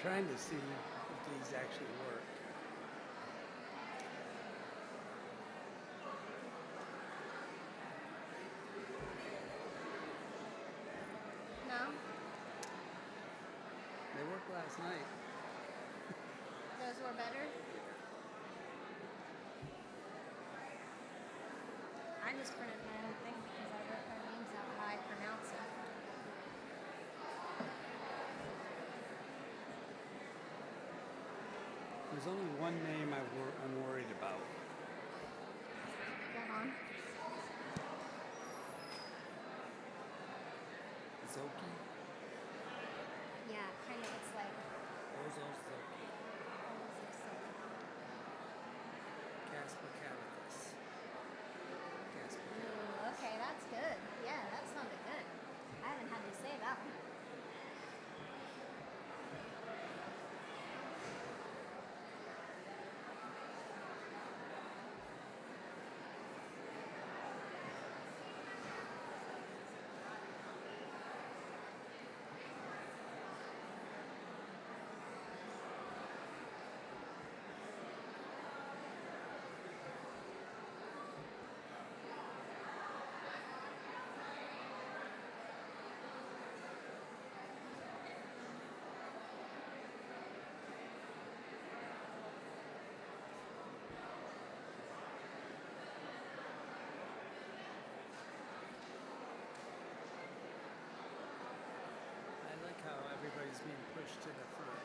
trying to see if these actually work. No? They worked last night. Those were better? I just printed my own thing because I wrote their names out how I pronounce it. There's only one name I'm worried about. Go on. Zoki? Yeah, kind of. It's like. Ozozoki. Casper Cavicus. Casper Ooh, okay, that's good. Yeah, that sounded good. I haven't had to say that one. I like how everybody's being pushed to the front.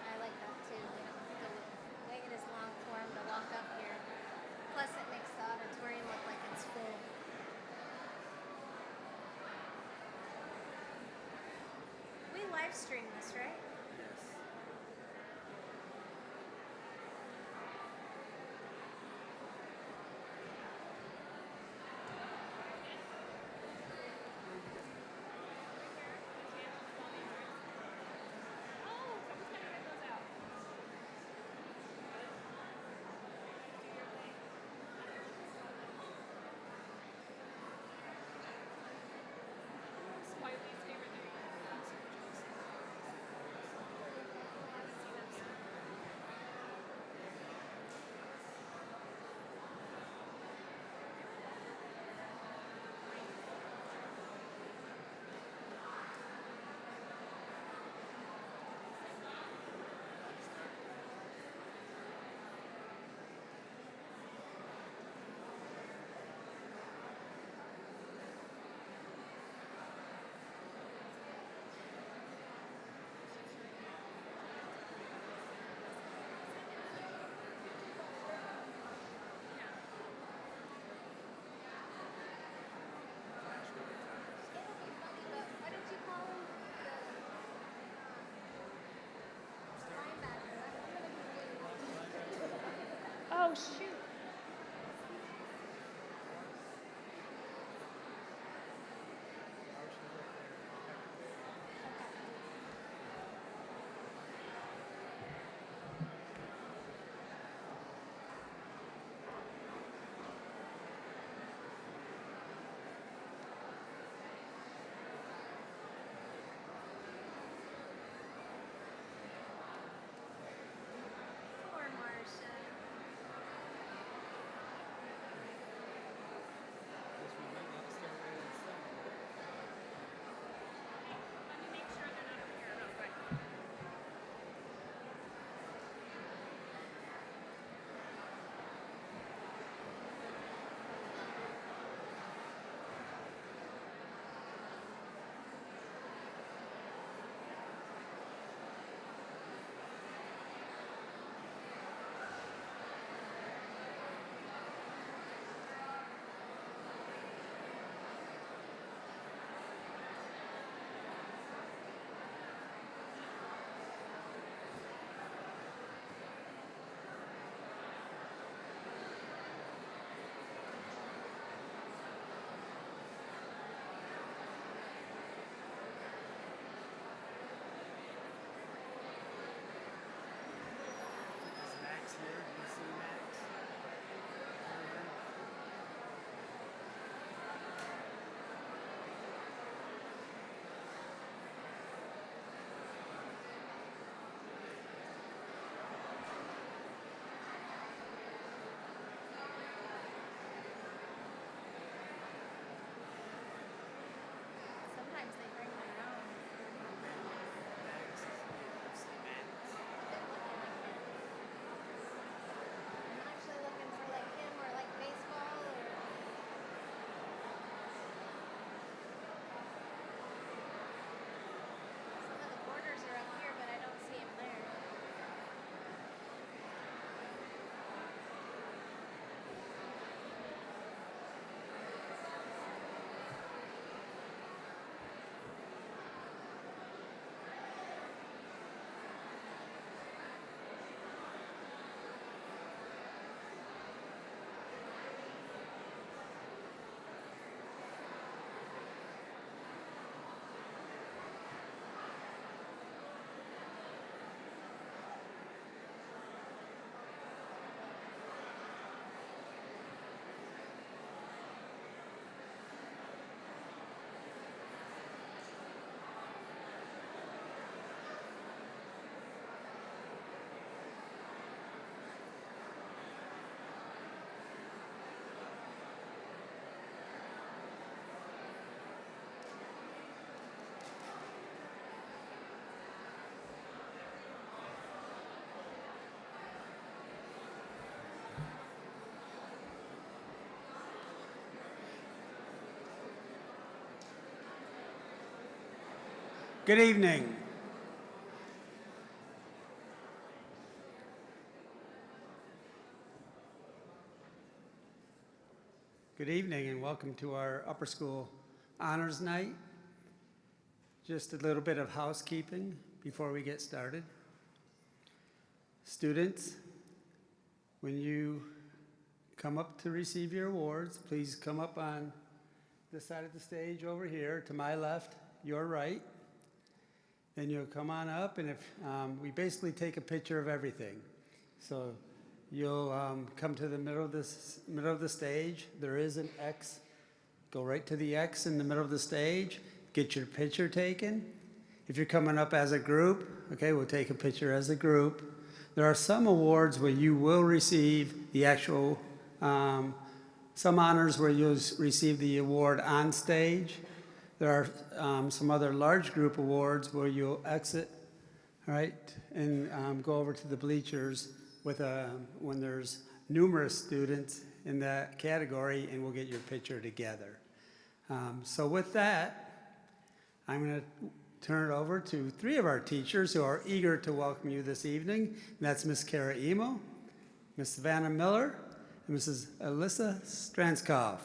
I like that too. The way it is long form to walk up here. Plus, it makes the auditorium look like it's full. We live stream this, right? Yes. Wiley's favorite thing. What did you call him? The linebacker. Oh, shoot. Poor Marcia. Good evening. Good evening and welcome to our upper school honors night. Just a little bit of housekeeping before we get started. Students, when you come up to receive your awards, please come up on this side of the stage over here to my left, your right. Then you'll come on up, and if we basically take a picture of everything. So you'll come to the middle of the stage. There is an X. Go right to the X in the middle of the stage. Get your picture taken. If you're coming up as a group, okay, we'll take a picture as a group. There are some awards where you will receive the actual, some honors where you'll receive the award on stage. There are some other large group awards where you'll exit, right, and go over to the bleachers with when there's numerous students in that category, and we'll get your picture together. So with that, I'm going to turn it over to three of our teachers who are eager to welcome you this evening. And that's Miss Kara Emo, Miss Savannah Miller, and Mrs. Alyssa Stranskoff.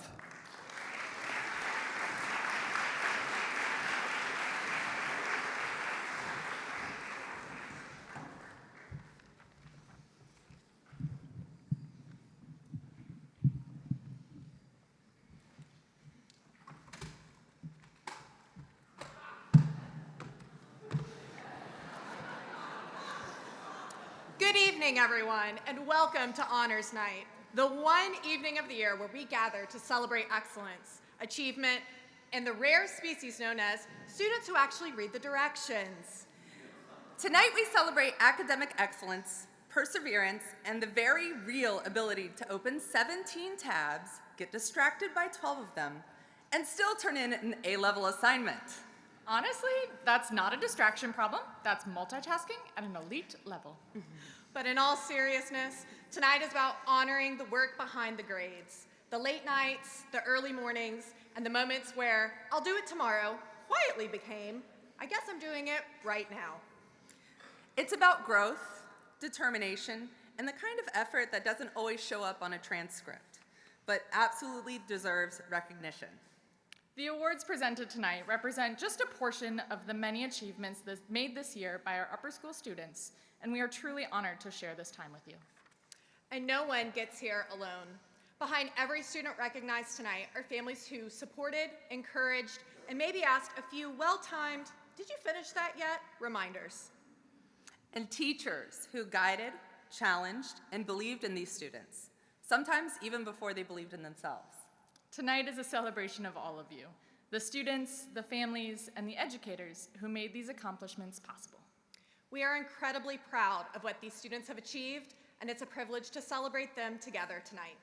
Good evening, everyone, and welcome to Honors Night, the one evening of the year where we gather to celebrate excellence, achievement, and the rare species known as students who actually read the directions. Tonight we celebrate academic excellence, perseverance, and the very real ability to open 17 tabs, get distracted by 12 of them, and still turn in an A-level assignment. Honestly, that's not a distraction problem. That's multitasking at an elite level. But in all seriousness, tonight is about honoring the work behind the grades, the late nights, the early mornings, and the moments where I'll do it tomorrow quietly became, I guess I'm doing it right now. It's about growth, determination, and the kind of effort that doesn't always show up on a transcript, but absolutely deserves recognition. The awards presented tonight represent just a portion of the many achievements made this year by our upper school students, and we are truly honored to share this time with you. And no one gets here alone. Behind every student recognized tonight are families who supported, encouraged, and maybe asked a few well-timed, "Did you finish that yet?" reminders. And teachers who guided, challenged, and believed in these students, sometimes even before they believed in themselves. Tonight is a celebration of all of you, the students, the families, and the educators who made these accomplishments possible. We are incredibly proud of what these students have achieved, and it's a privilege to celebrate them together tonight.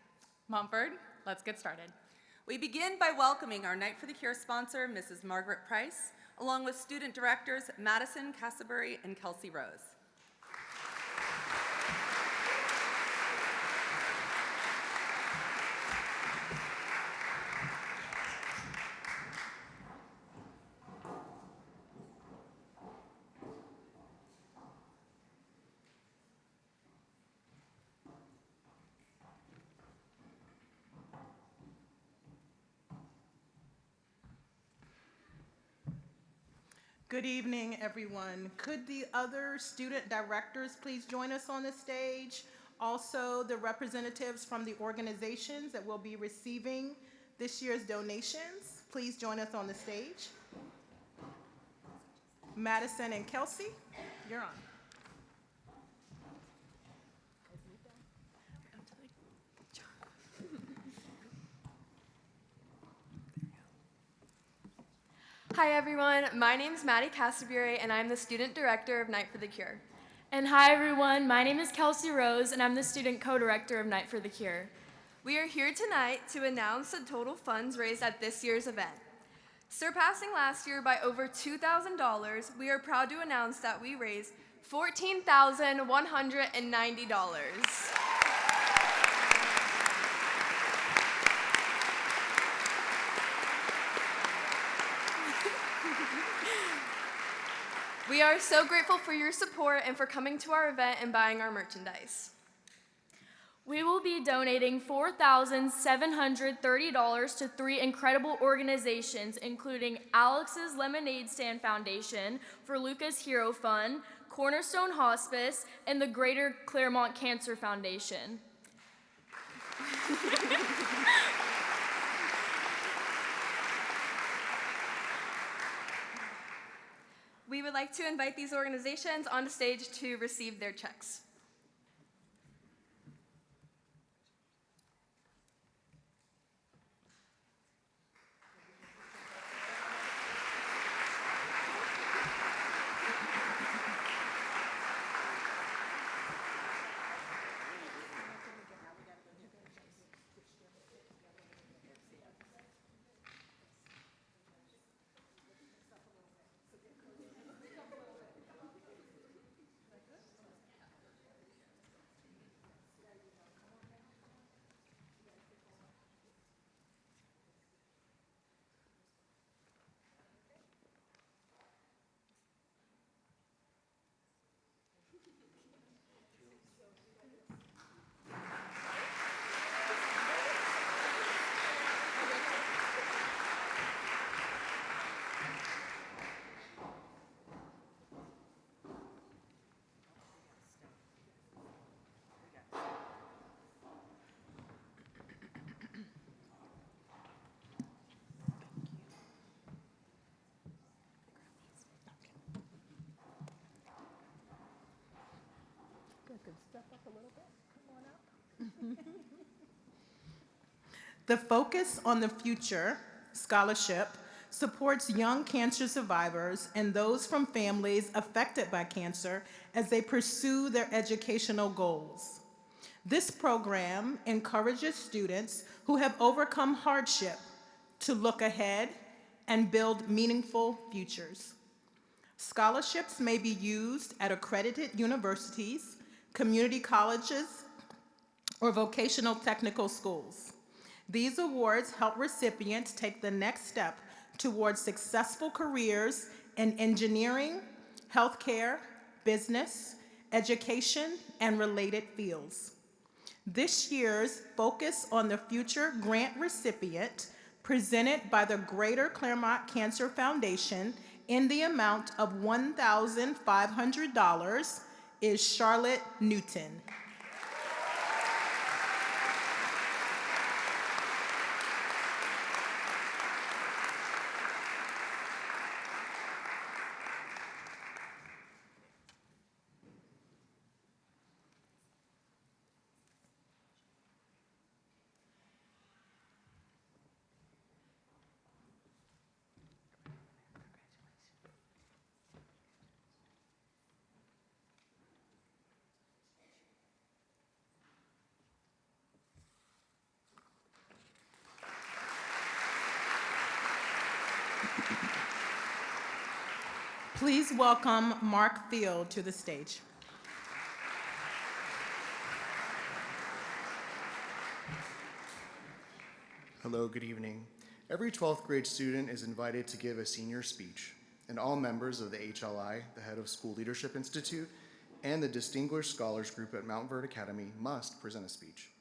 Mumford, let's get started. We begin by welcoming our Night for the Cure sponsor, Mrs. Margaret Price, along with student directors Madison Castleberry and Kelsey Rose. Good evening, everyone. Could the other student directors please join us on the stage? Also, the representatives from the organizations that will be receiving this year's donations, please join us on the stage. Madison and Kelsey, you're on. Hi everyone, my name is Maddie Castleberry and I'm the student director of Night for the Cure. And hi everyone, my name is Kelsey Rose and I'm the student co-director of Night for the Cure. We are here tonight to announce the total funds raised at this year's event. Surpassing last year by over $2,000, we are proud to announce that we raised $14,190. We are so grateful for your support and for coming to our event and buying our merchandise. We will be donating $4,730 to 3 incredible organizations, including Alex's Lemonade Stand Foundation for Luca's Hero Fund, Cornerstone Hospice, and the Greater Claremont Cancer Foundation. We would like to invite these organizations on the stage to receive their checks. The Focus on the Future Scholarship supports young cancer survivors and those from families affected by cancer as they pursue their educational goals. This program encourages students who have overcome hardship to look ahead and build meaningful futures. Scholarships may be used at accredited universities, community colleges, or vocational technical schools. These awards help recipients take the next step towards successful careers in engineering, healthcare, business, education, and related fields. This year's Focus on the Future grant recipient, presented by the Greater Claremont Cancer Foundation in the amount of $1,500, is Charlotte Newton. Please welcome Mark Field to the stage. Hello, good evening. Every 12th grade student is invited to give a senior speech, and all members of the HLI, the Head of School Leadership Institute, and the Distinguished Scholars Group at Mount Verde Academy must present a speech.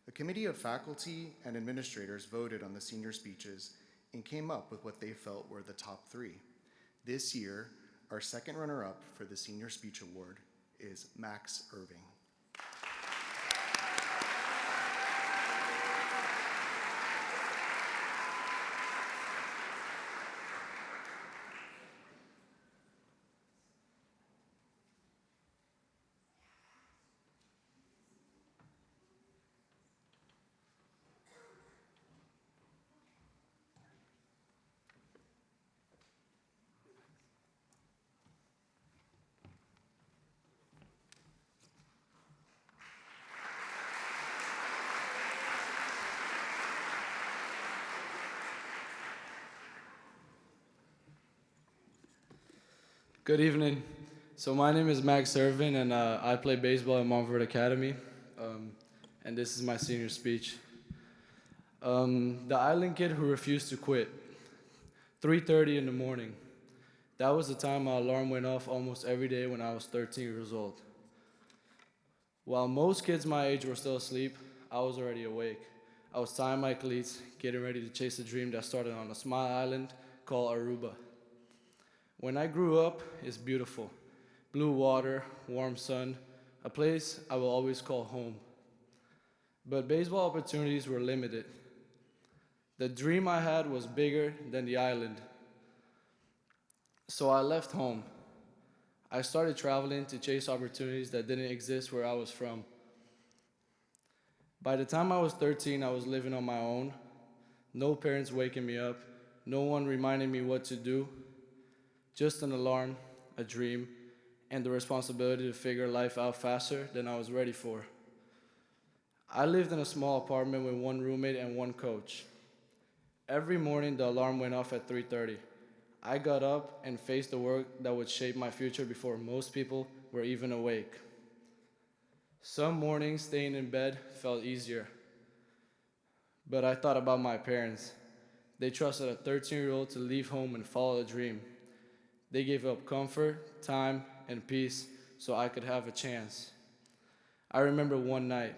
A committee of faculty and administrators voted on the senior speeches and came up with what they felt were the top 3. This year, our second runner-up for the Senior Speech Award is Max Irving. Good evening. So my name is Max Irvin, and I play baseball at Mount Verde Academy, and this is my senior speech. The island kid who refused to quit. 3:30 in the morning. That was the time my alarm went off almost every day when I was 13 years old. While most kids my age were still asleep, I was already awake. I was tying my cleats, getting ready to chase a dream that started on a small island called Aruba. When I grew up, it's beautiful. Blue water, warm sun, a place I will always call home. But baseball opportunities were limited. The dream I had was bigger than the island. So I left home. I started traveling to chase opportunities that didn't exist where I was from. By the time I was 13, I was living on my own. No parents waking me up, no one reminding me what to do. Just an alarm, a dream, and the responsibility to figure life out faster than I was ready for. I lived in a small apartment with one roommate and one coach. Every morning, the alarm went off at 3:30. I got up and faced the work that would shape my future before most people were even awake. Some mornings, staying in bed felt easier. But I thought about my parents. They trusted a 13-year-old to leave home and follow a dream. They gave up comfort, time, and peace so I could have a chance. I remember one night.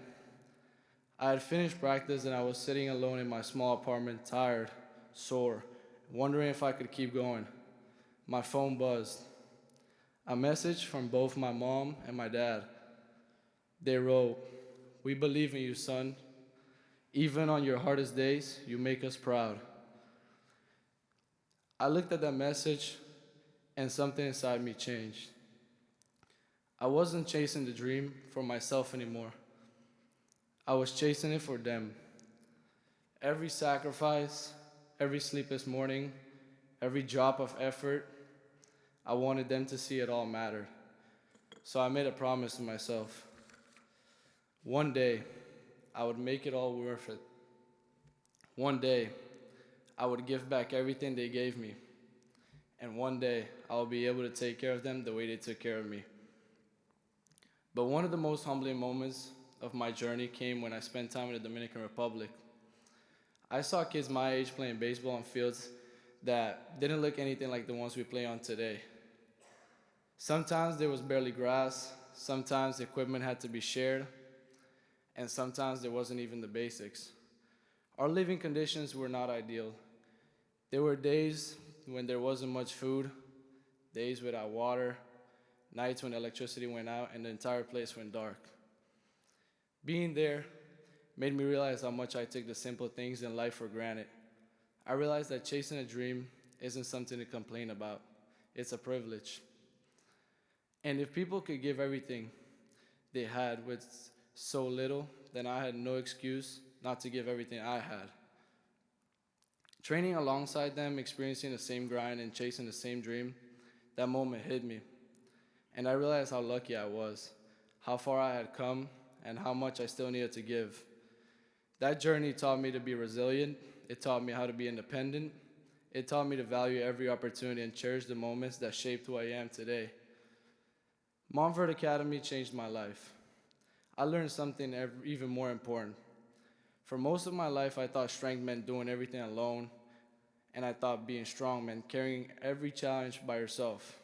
I had finished practice and I was sitting alone in my small apartment, tired, sore, wondering if I could keep going. My phone buzzed. A message from both my mom and my dad. They wrote, "We believe in you, son. Even on your hardest days, you make us proud." I looked at that message and something inside me changed. I wasn't chasing the dream for myself anymore. I was chasing it for them. Every sacrifice, every sleepless morning, every drop of effort, I wanted them to see it all mattered. So I made a promise to myself. One day, I would make it all worth it. One day, I would give back everything they gave me. And one day, I will be able to take care of them the way they took care of me. But one of the most humbling moments of my journey came when I spent time in the Dominican Republic. I saw kids my age playing baseball on fields that didn't look anything like the ones we play on today. Sometimes there was barely grass, sometimes the equipment had to be shared, and sometimes there wasn't even the basics. Our living conditions were not ideal. There were days when there wasn't much food, days without water, nights when electricity went out and the entire place went dark. Being there made me realize how much I take the simple things in life for granted. I realized that chasing a dream isn't something to complain about. It's a privilege. And if people could give everything they had with so little, then I had no excuse not to give everything I had. Training alongside them, experiencing the same grind and chasing the same dream, that moment hit me. And I realized how lucky I was, how far I had come, and how much I still needed to give. That journey taught me to be resilient. It taught me how to be independent. It taught me to value every opportunity and cherish the moments that shaped who I am today. Montfort Academy changed my life. I learned something even more important. For most of my life, I thought strength meant doing everything alone, and I thought being strong meant carrying every challenge by yourself.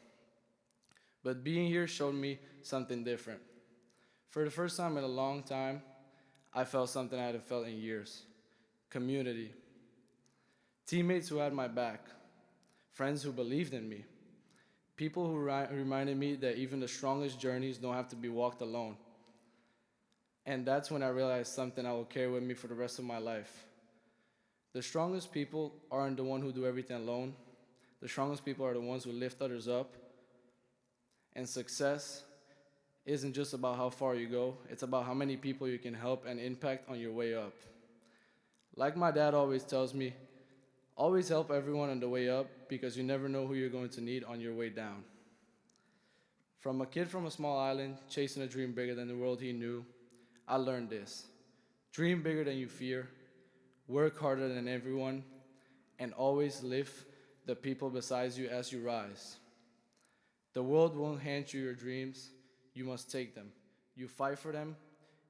But being here showed me something different. For the first time in a long time, I felt something I hadn't felt in years. Community. Teammates who had my back. Friends who believed in me. People who reminded me that even the strongest journeys don't have to be walked alone. And that's when I realized something I will carry with me for the rest of my life. The strongest people aren't the ones who do everything alone. The strongest people are the ones who lift others up. And success isn't just about how far you go, it's about how many people you can help and impact on your way up. Like my dad always tells me, always help everyone on the way up because you never know who you're going to need on your way down. From a kid from a small island chasing a dream bigger than the world he knew, I learned this. Dream bigger than you fear, work harder than everyone, and always lift the people beside you as you rise. The world won't hand you your dreams, you must take them. You fight for them,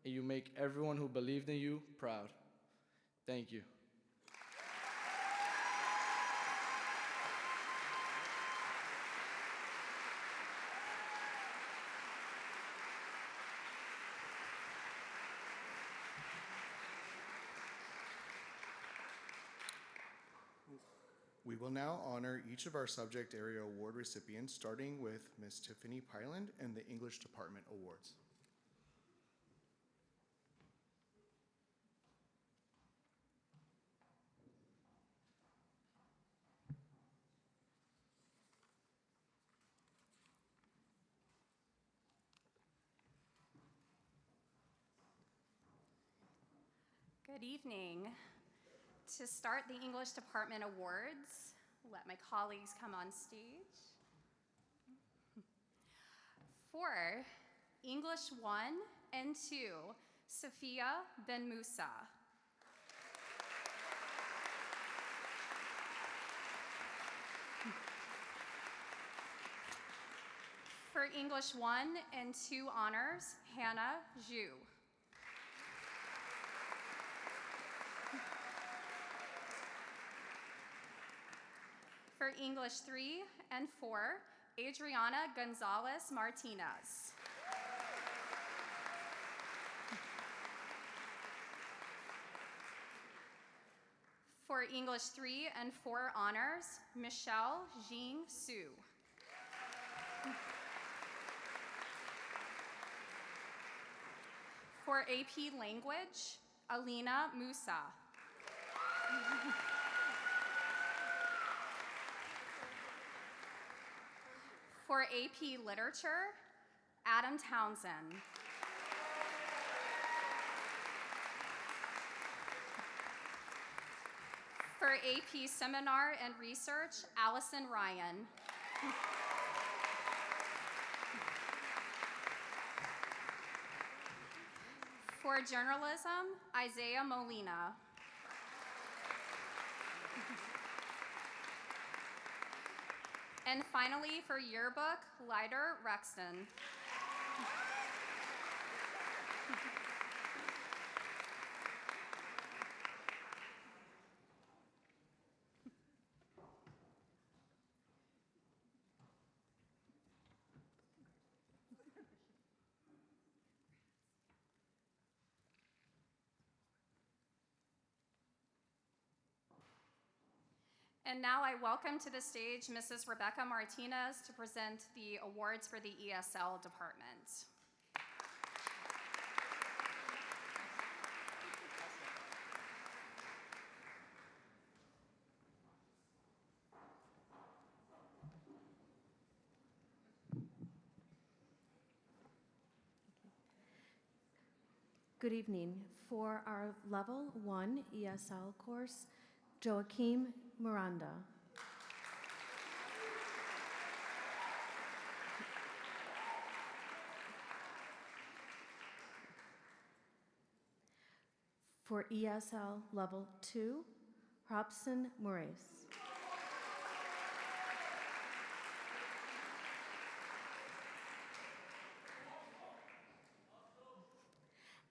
and you make everyone who believed in you proud. Thank you. will now honor each of our subject area award recipients, starting with Ms. Tiffany Pyland and the English Department Awards. Good evening. To start the English Department Awards, let my colleagues come on stage. For English 1 and 2, Sophia Ben Musa. For English 1 and 2 honors, Hannah Zhu. For English 3 and 4, Adriana Gonzalez Martinez. For English 3 and 4 honors, Michelle Jing Su. For AP Language, Alina Musa. For AP Literature, Adam Townsend. For AP Seminar and Research, Allison Ryan. For Journalism, Isaiah Molina. And finally, for Yearbook, Leiter Rexton. And now I welcome to the stage Mrs. Rebecca Martinez to present the awards for the ESL department. Good evening. For our Level 1 ESL course, Joaquim Miranda. For ESL Level 2, Robson Moraes.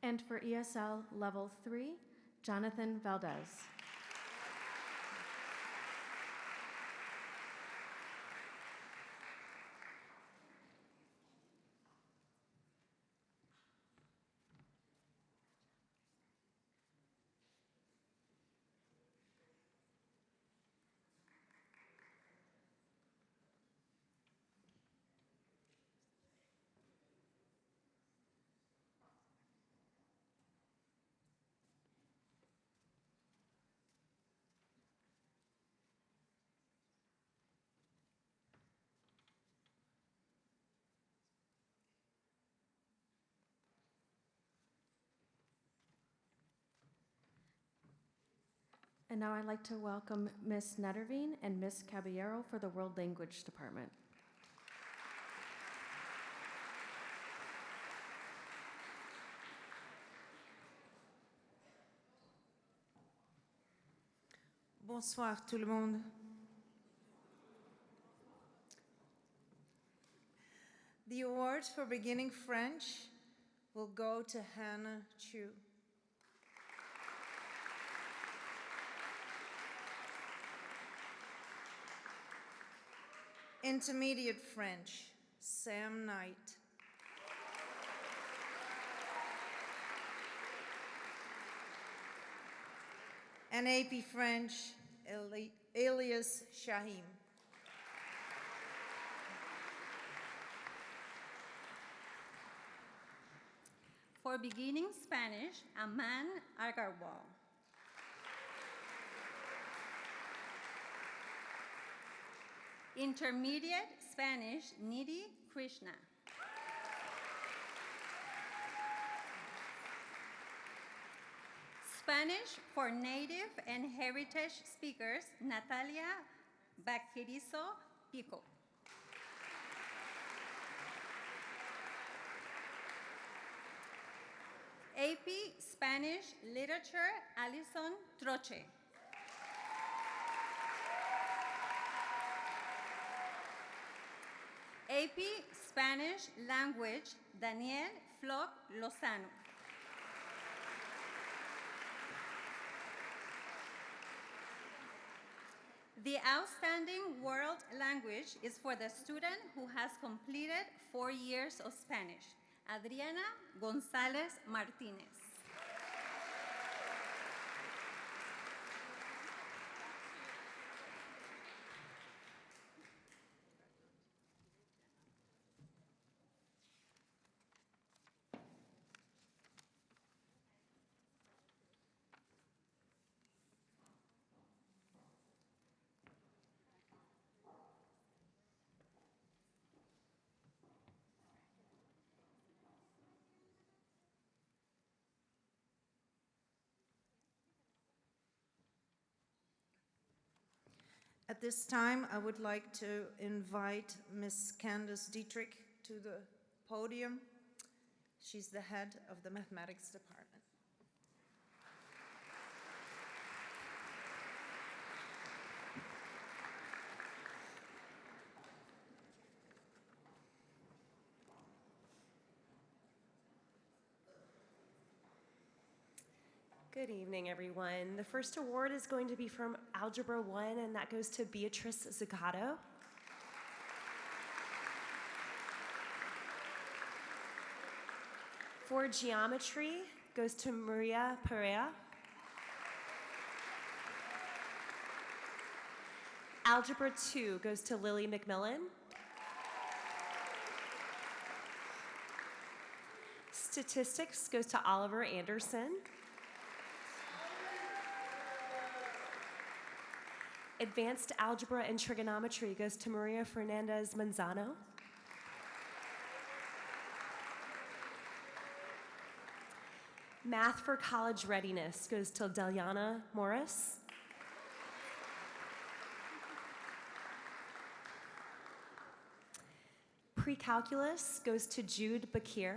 And for ESL Level 3, Jonathan Valdez. And now I'd like to welcome Ms. Netterveen and Ms. Caballero for the World Language Department. Bonsoir tout le monde. The awards for beginning French will go to Hannah Chu. Intermediate French, Sam Knight. And AP French, alias Shahim. For beginning Spanish, Aman Agarwal. Intermediate Spanish, Nidhi Krishna. Spanish for native and heritage speakers, Natalia Vaquerizo Pico. AP Spanish Literature, Alison Troche. AP Spanish Language, Daniel Flock Lozano. The outstanding world language is for the student who has completed 4 years of Spanish, Adriana González Martínez. At this time, I would like to invite Miss Candace Dietrich to the podium. She's the head of the mathematics department. Good evening, everyone. The first award is going to be from Algebra 1, and that goes to Beatrice Zucato. For geometry, goes to Maria Perea. Algebra 2 goes to Lily McMillan. Statistics goes to Oliver Anderson. Advanced Algebra and Trigonometry goes to Maria Fernandez Manzano. Math for College Readiness goes to Deliana Morris. Pre-Calculus goes to Jude Bakir.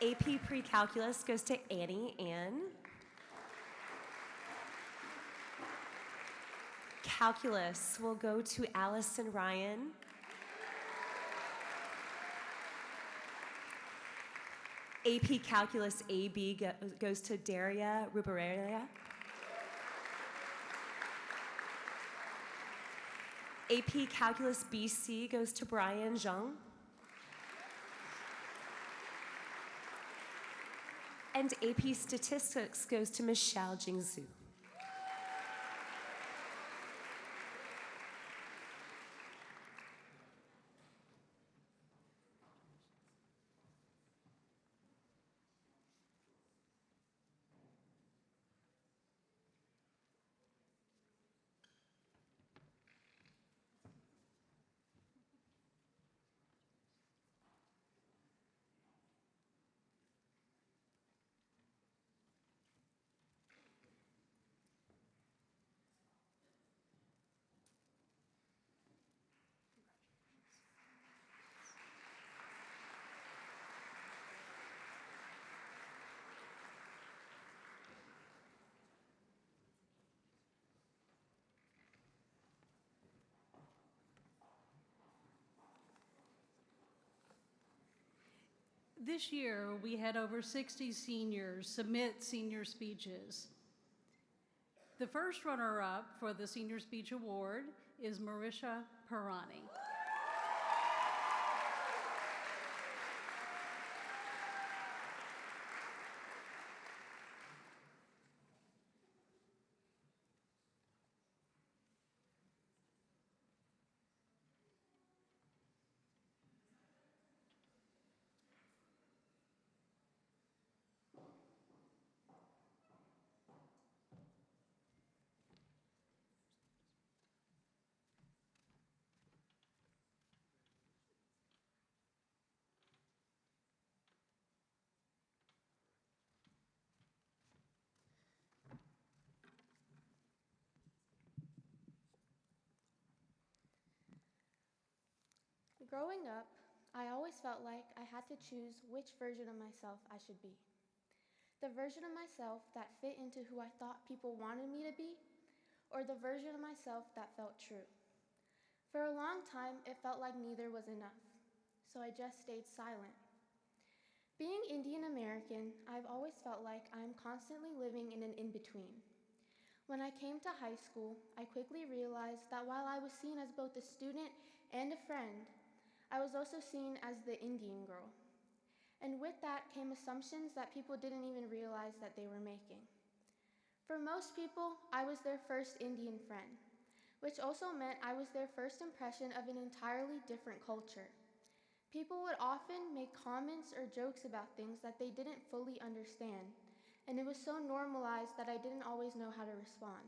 AP Pre-Calculus goes to Annie Ann. Calculus will go to Allison Ryan. AP Calculus AB goes to Daria Rubarera. AP Calculus BC goes to Brian Zhang. And AP Statistics goes to Michelle Jingzhu. This year, we had over 60 seniors submit senior speeches. The first runner-up for the Senior Speech Award is Marisha Pirani. Growing up, I always felt like I had to choose which version of myself I should be. The version of myself that fit into who I thought people wanted me to be, or the version of myself that felt true. For a long time, it felt like neither was enough, so I just stayed silent. Being Indian American, I've always felt like I'm constantly living in an in-between. When I came to high school, I quickly realized that while I was seen as both a student and a friend, I was also seen as the Indian girl. And with that came assumptions that people didn't even realize that they were making. For most people, I was their first Indian friend, which also meant I was their first impression of an entirely different culture. People would often make comments or jokes about things that they didn't fully understand, and it was so normalized that I didn't always know how to respond.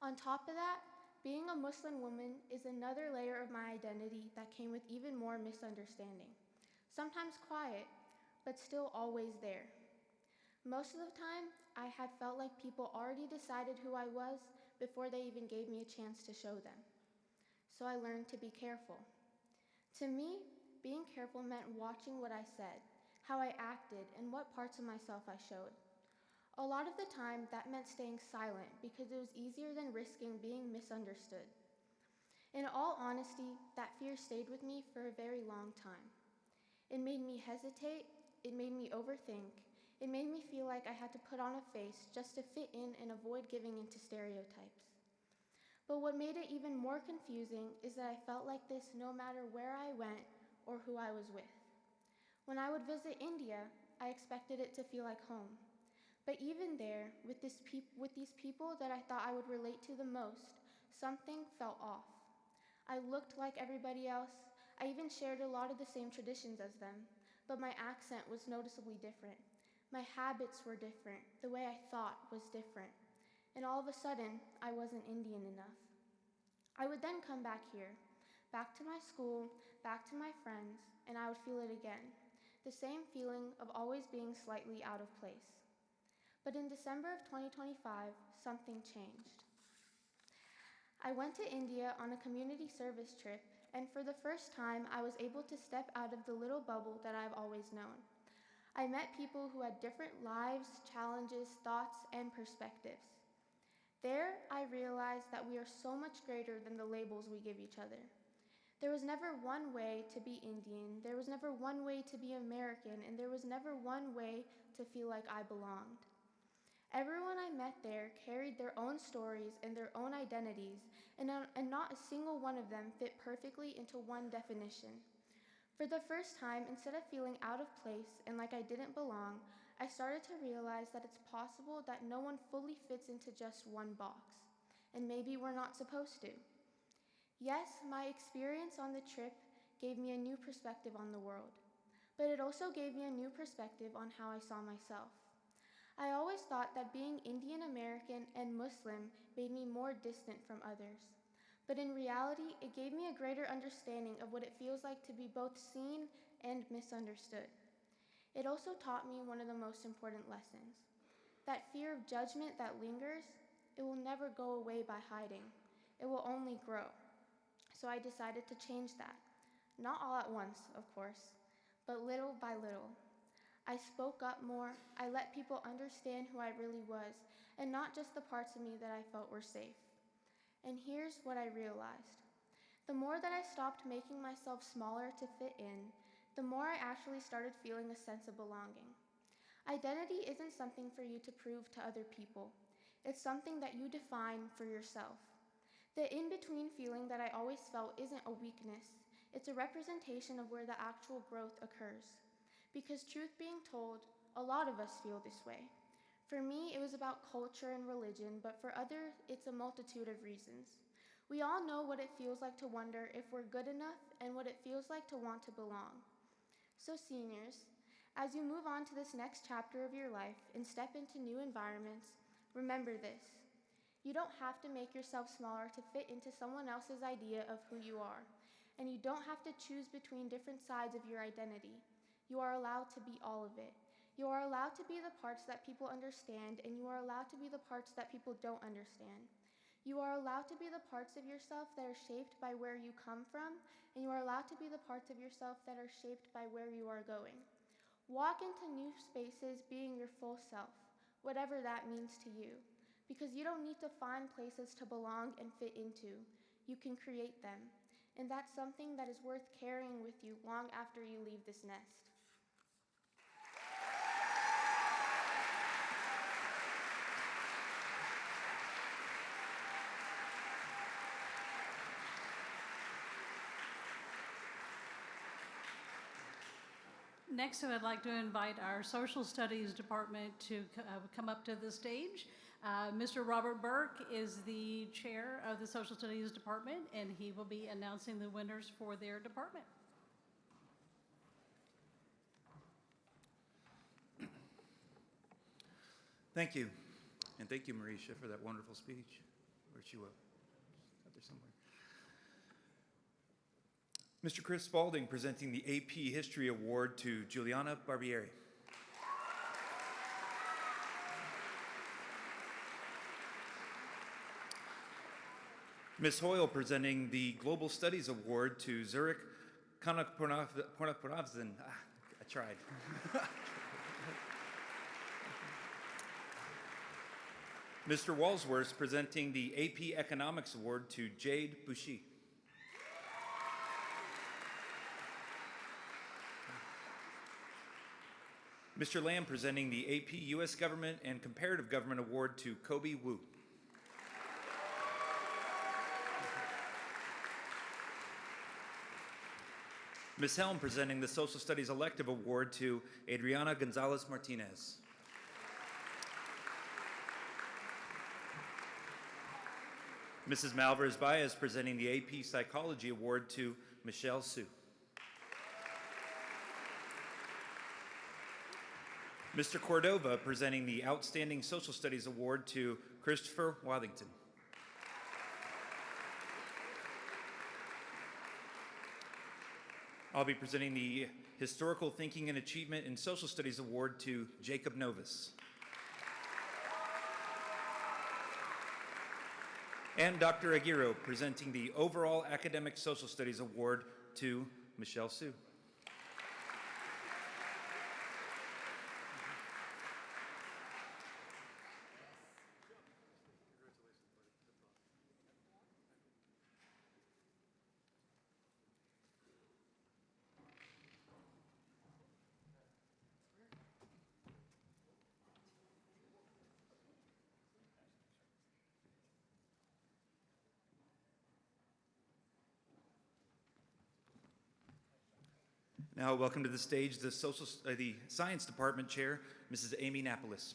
On top of that, being a Muslim woman is another layer of my identity that came with even more misunderstanding. Sometimes quiet, but still always there. Most of the time, I had felt like people already decided who I was before they even gave me a chance to show them. So I learned to be careful. To me, being careful meant watching what I said, how I acted, and what parts of myself I showed. A lot of the time, that meant staying silent because it was easier than risking being misunderstood. In all honesty, that fear stayed with me for a very long time. It made me hesitate, it made me overthink, it made me feel like I had to put on a face just to fit in and avoid giving into stereotypes. But what made it even more confusing is that I felt like this no matter where I went or who I was with. When I would visit India, I expected it to feel like home. But even there, with these people that I thought I would relate to the most, something felt off. I looked like everybody else. I even shared a lot of the same traditions as them, but my accent was noticeably different. My habits were different. The way I thought was different. And all of a sudden, I wasn't Indian enough. I would then come back here, back to my school, back to my friends, and I would feel it again. The same feeling of always being slightly out of place. But in December of 2025, something changed. I went to India on a community service trip, and for the first time, I was able to step out of the little bubble that I've always known. I met people who had different lives, challenges, thoughts, and perspectives. There, I realized that we are so much greater than the labels we give each other. There was never one way to be Indian, there was never one way to be American, and there was never one way to feel like I belonged. Everyone I met there carried their own stories and their own identities, and not a single one of them fit perfectly into one definition. For the first time, instead of feeling out of place and like I didn't belong, I started to realize that it's possible that no one fully fits into just one box, and maybe we're not supposed to. Yes, my experience on the trip gave me a new perspective on the world, but it also gave me a new perspective on how I saw myself. I always thought that being Indian American and Muslim made me more distant from others. But in reality, it gave me a greater understanding of what it feels like to be both seen and misunderstood. It also taught me one of the most important lessons. That fear of judgment that lingers, it will never go away by hiding. It will only grow. So I decided to change that. Not all at once, of course, but little by little. I spoke up more, I let people understand who I really was, and not just the parts of me that I felt were safe. And here's what I realized. The more that I stopped making myself smaller to fit in, the more I actually started feeling a sense of belonging. Identity isn't something for you to prove to other people. It's something that you define for yourself. The in-between feeling that I always felt isn't a weakness. It's a representation of where the actual growth occurs. Because truth being told, a lot of us feel this way. For me, it was about culture and religion, but for others, it's a multitude of reasons. We all know what it feels like to wonder if we're good enough and what it feels like to want to belong. So seniors, as you move on to this next chapter of your life and step into new environments, remember this. You don't have to make yourself smaller to fit into someone else's idea of who you are, and you don't have to choose between different sides of your identity. You are allowed to be all of it. You are allowed to be the parts that people understand, and you are allowed to be the parts that people don't understand. You are allowed to be the parts of yourself that are shaped by where you come from, and you are allowed to be the parts of yourself that are shaped by where you are going. Walk into new spaces being your full self, whatever that means to you, because you don't need to find places to belong and fit into. You can create them, and that's something that is worth carrying with you long after you leave this nest. Next, I would like to invite our Social Studies Department to come up to the stage. Mr. Robert Burke is the chair of the Social Studies Department, and he will be announcing the winners for their department. Thank you. And thank you, Marisha, for that wonderful speech. Where'd she go? Out there somewhere. Mr. Chris Spalding presenting the AP History Award to Juliana Barbieri. Ms. Hoyle presenting the Global Studies Award to Zurich Konopronavzen. I tried. Mr. Walsworth presenting the AP Economics Award to Jade Bouchy. Mr. Lamb presenting the AP U.S. Government and Comparative Government Award to Kobe Wu. Ms. Helm presenting the Social Studies Elective Award to Adriana Gonzalez Martinez. Mrs. Malvarez Baez presenting the AP Psychology Award to Michelle Su. Mr. Cordova presenting the Outstanding Social Studies Award to Christopher Wathington. I'll be presenting the Historical Thinking and Achievement in Social Studies Award to Jacob Novus. And Dr. Aguirre presenting the Overall Academic Social Studies Award to Michelle Su. Now, welcome to the stage the Science Department Chair, Mrs. Amy Napolis.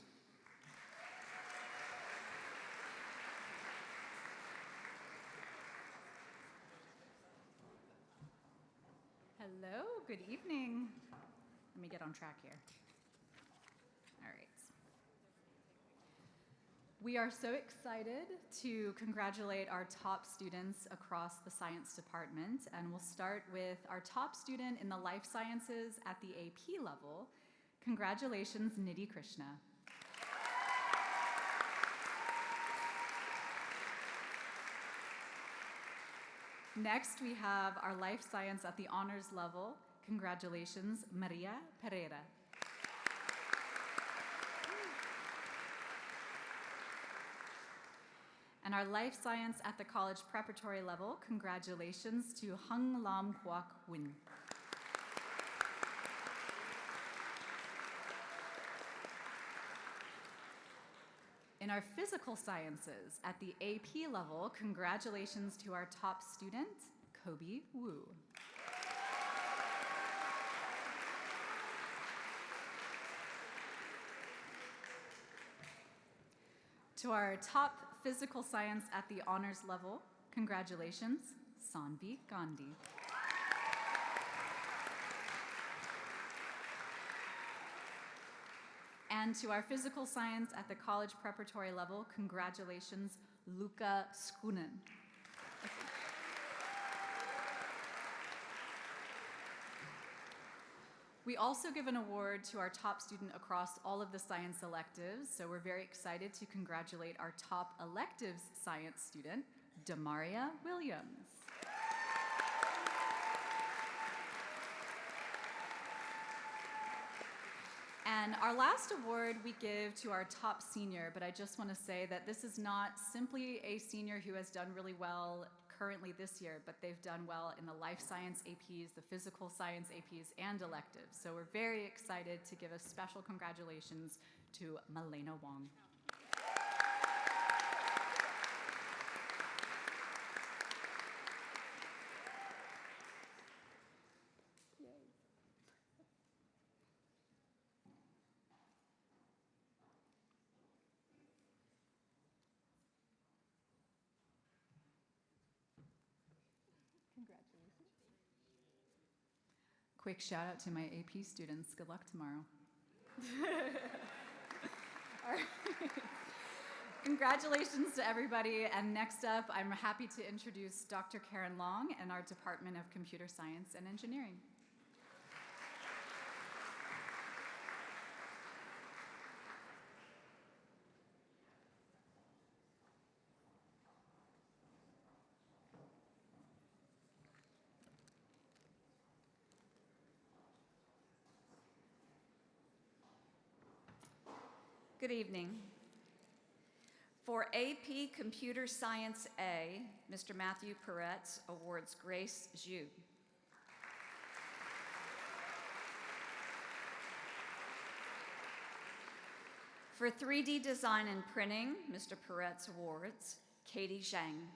Hello, good evening. Let me get on track here. All right. We are so excited to congratulate our top students across the Science Department, and we'll start with our top student in the Life Sciences at the AP level. Congratulations, Nidhi Krishna. Next, we have our Life Science at the Honors level. Congratulations, Maria Pereira. And our Life Science at the College Preparatory level, congratulations to Hung Lam Kwok Win. In our Physical Sciences at the AP level, congratulations to our top student, Kobe Wu. To our top Physical Science at the Honors level, congratulations, Sanvi Gandhi. And to our Physical Science at the College Preparatory level, congratulations, Luca Skunen. We also give an award to our top student across all of the science electives, so we're very excited to congratulate our top electives science student, Demaria Williams. And our last award we give to our top senior, but I just want to say that this is not simply a senior who has done really well currently this year, but they've done well in the life science APs, the physical science APs, and electives. So we're very excited to give a special congratulations to Malena Wong. Quick shout out to my AP students. Good luck tomorrow. All right. Congratulations to everybody. And next up, I'm happy to introduce Dr. Karen Long and our Department of Computer Science and Engineering. Good evening. For AP Computer Science A, Mr. Matthew Peretz awards Grace Zhu. For 3D Design and Printing, Mr. Peretz awards Katie Zhang.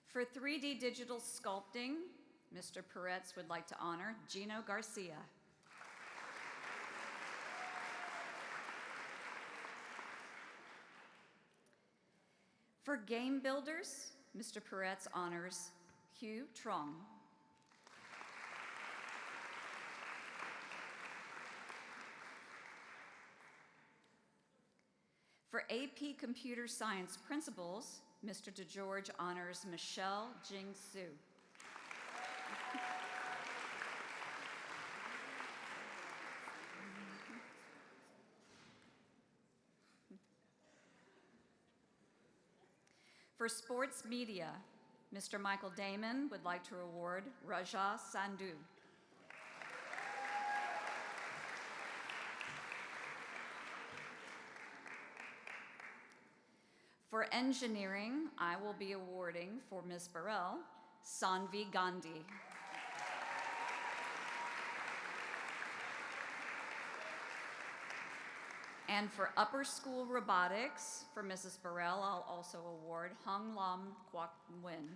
For 3D Digital Sculpting, Mr. Peretz would like to honor Gino Garcia. For Game Builders, Mr. Peretz honors Hugh Trong. For AP Computer Science Principals, Mr. DeGeorge honors Michelle Jing Su. For Sports Media, Mr. Michael Damon would like to award Raja Sandhu. For Engineering, I will be awarding for Ms. Burrell, Sanvi Gandhi. And for Upper School Robotics, for Mrs. Burrell, I'll also award Hung Lam Kwok Nguyen.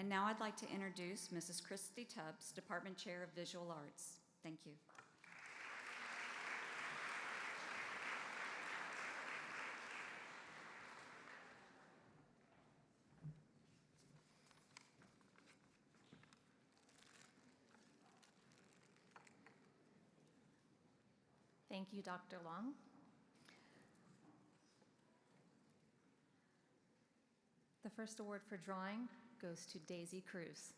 And now I'd like to introduce Mrs. Christy Tubbs, Department Chair of Visual Arts. Thank you. Thank you, Dr. Long. The first award for drawing goes to Daisy Cruz.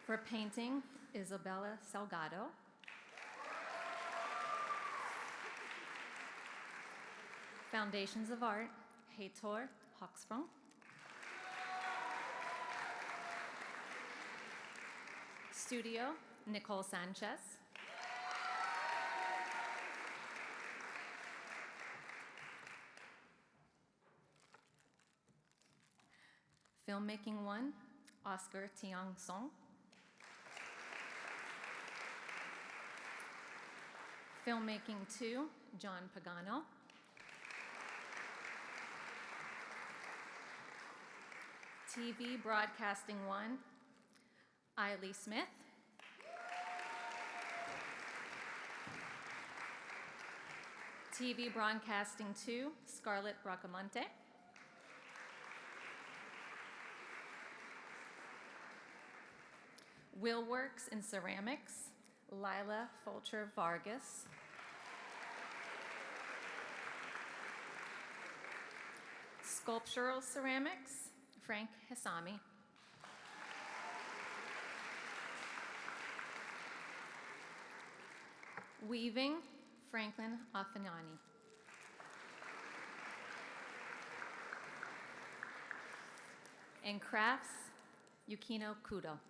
For painting, Isabella Salgado. Foundations of Art, Heitor Hoxsprung. Studio, Nicole Sanchez. Filmmaking 1, Oscar Tiong Song. Filmmaking 2, John Pagano. TV Broadcasting 1, Eiley Smith. TV Broadcasting 2, Scarlett Bracamonte. Willworks in Ceramics, Lila Fulcher Vargas. Sculptural Ceramics, Frank Hisami. Weaving, Franklin Afanani. And crafts, Yukino Kudo.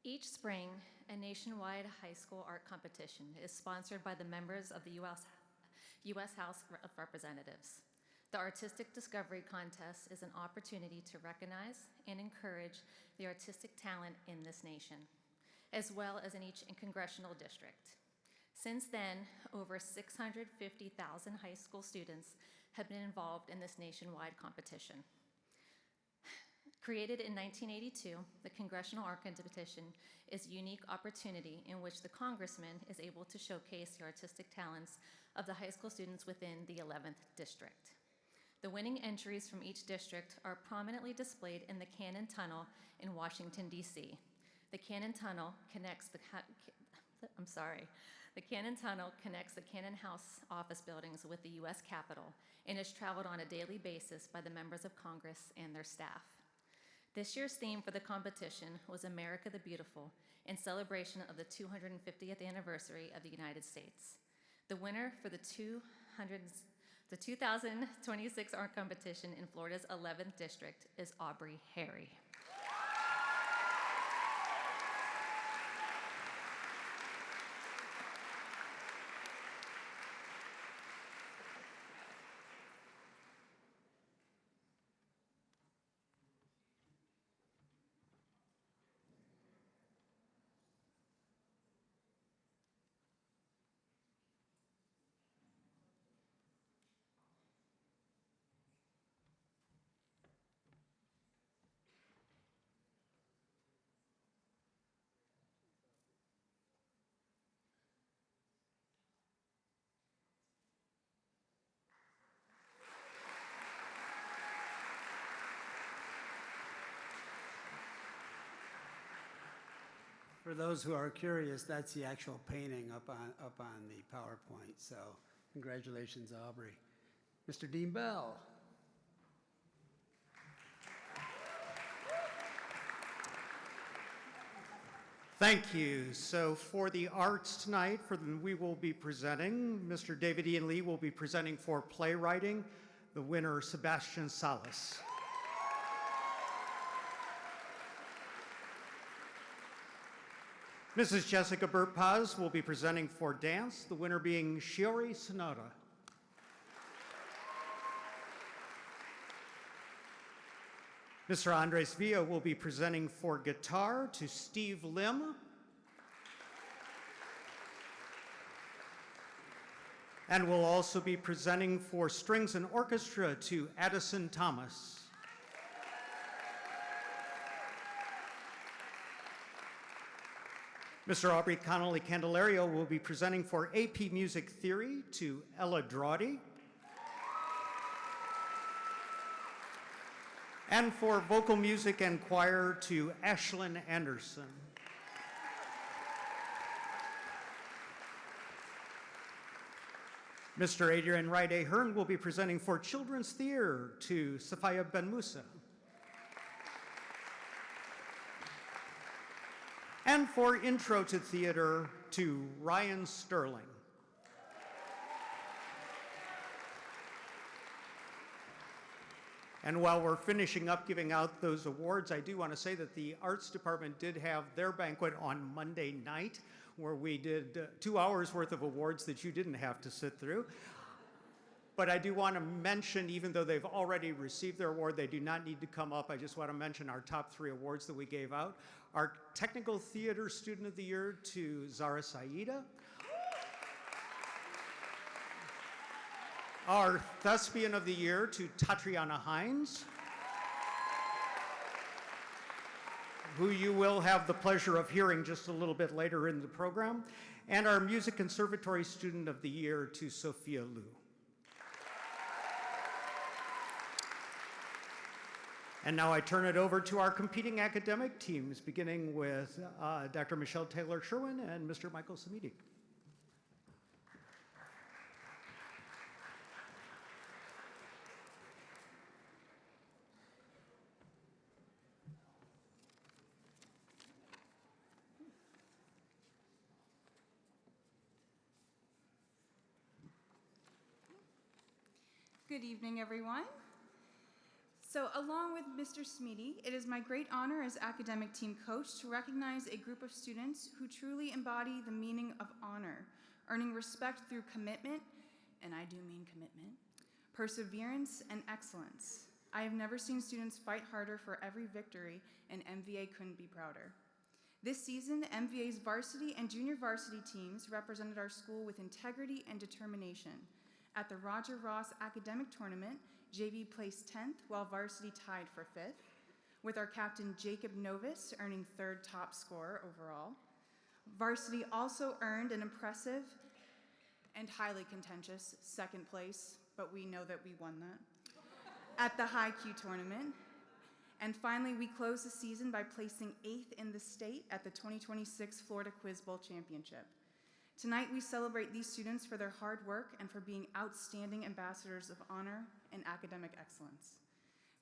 Each spring, a nationwide high school art competition is sponsored by the members of the U.S. House of Representatives. The Artistic Discovery Contest is an opportunity to recognize and encourage the artistic talent in this nation, as well as in each congressional district. Since then, over 650,000 high school students have been involved in this nationwide competition. Created in 1982, the Congressional Art Competition is a unique opportunity in which the congressman is able to showcase the artistic talents of the high school students within the 11th district. The winning entries from each district are prominently displayed in the Cannon Tunnel in Washington, D.C. The Cannon Tunnel connects the Cannon Tunnel connects the Cannon House office buildings with the U.S. Capitol and is traveled on a daily basis by the members of Congress and their staff. This year's theme for the competition was America the Beautiful, in celebration of the 250th anniversary of the United States. The winner for the 2026 art competition in Florida's 11th district is Aubrey Harry. For those who are curious, that's the actual painting up on the PowerPoint. So congratulations, Aubrey. Mr. Dean Bell. Thank you. So for the arts tonight, we will be presenting, Mr. David Ian Lee will be presenting for playwriting, the winner, Sebastian Salas. Mrs. Jessica Burt-Paz will be presenting for dance, the winner being Shiori Sonoda. Mr. Andres Villa will be presenting for guitar to Steve Lim. And will also be presenting for strings and orchestra to Addison Thomas. Mr. Aubrey Connolly Candelario will be presenting for AP Music Theory to Ella Drawdy. And for vocal music and choir to Ashlyn Anderson. Mr. Adrian Wright Ahern will be presenting for Children's Theater to Safaya Ben Musa. And for Intro to Theater to Ryan Sterling. And while we're finishing up giving out those awards, I do want to say that the Arts Department did have their banquet on Monday night, where we did 2 hours worth of awards that you didn't have to sit through. But I do want to mention, even though they've already received their award, they do not need to come up. I just want to mention our top 3 awards that we gave out. Our Technical Theater Student of the Year to Zara Saida. Our Thespian of the Year to Tatriana Hines, who you will have the pleasure of hearing just a little bit later in the program, and our Music Conservatory Student of the Year to Sophia Liu. And now I turn it over to our competing academic teams, beginning with Dr. Michelle Taylor-Sherwin and Mr. Michael Samidi. Good evening, everyone. So along with Mr. Smeedy, it is my great honor as academic team coach to recognize a group of students who truly embody the meaning of honor, earning respect through commitment, and I do mean commitment, perseverance, and excellence. I have never seen students fight harder for every victory, and MVA couldn't be prouder. This season, MVA's varsity and junior varsity teams represented our school with integrity and determination. At the Roger Ross Academic Tournament, JV placed 10th while varsity tied for 5th, with our captain Jacob Novis earning 3rd top scorer overall. Varsity also earned an impressive and highly contentious 2nd place, but we know that we won that, at the High Q Tournament. And finally, we closed the season by placing 8th in the state at the 2026 Florida Quiz Bowl Championship. Tonight, we celebrate these students for their hard work and for being outstanding ambassadors of honor and academic excellence.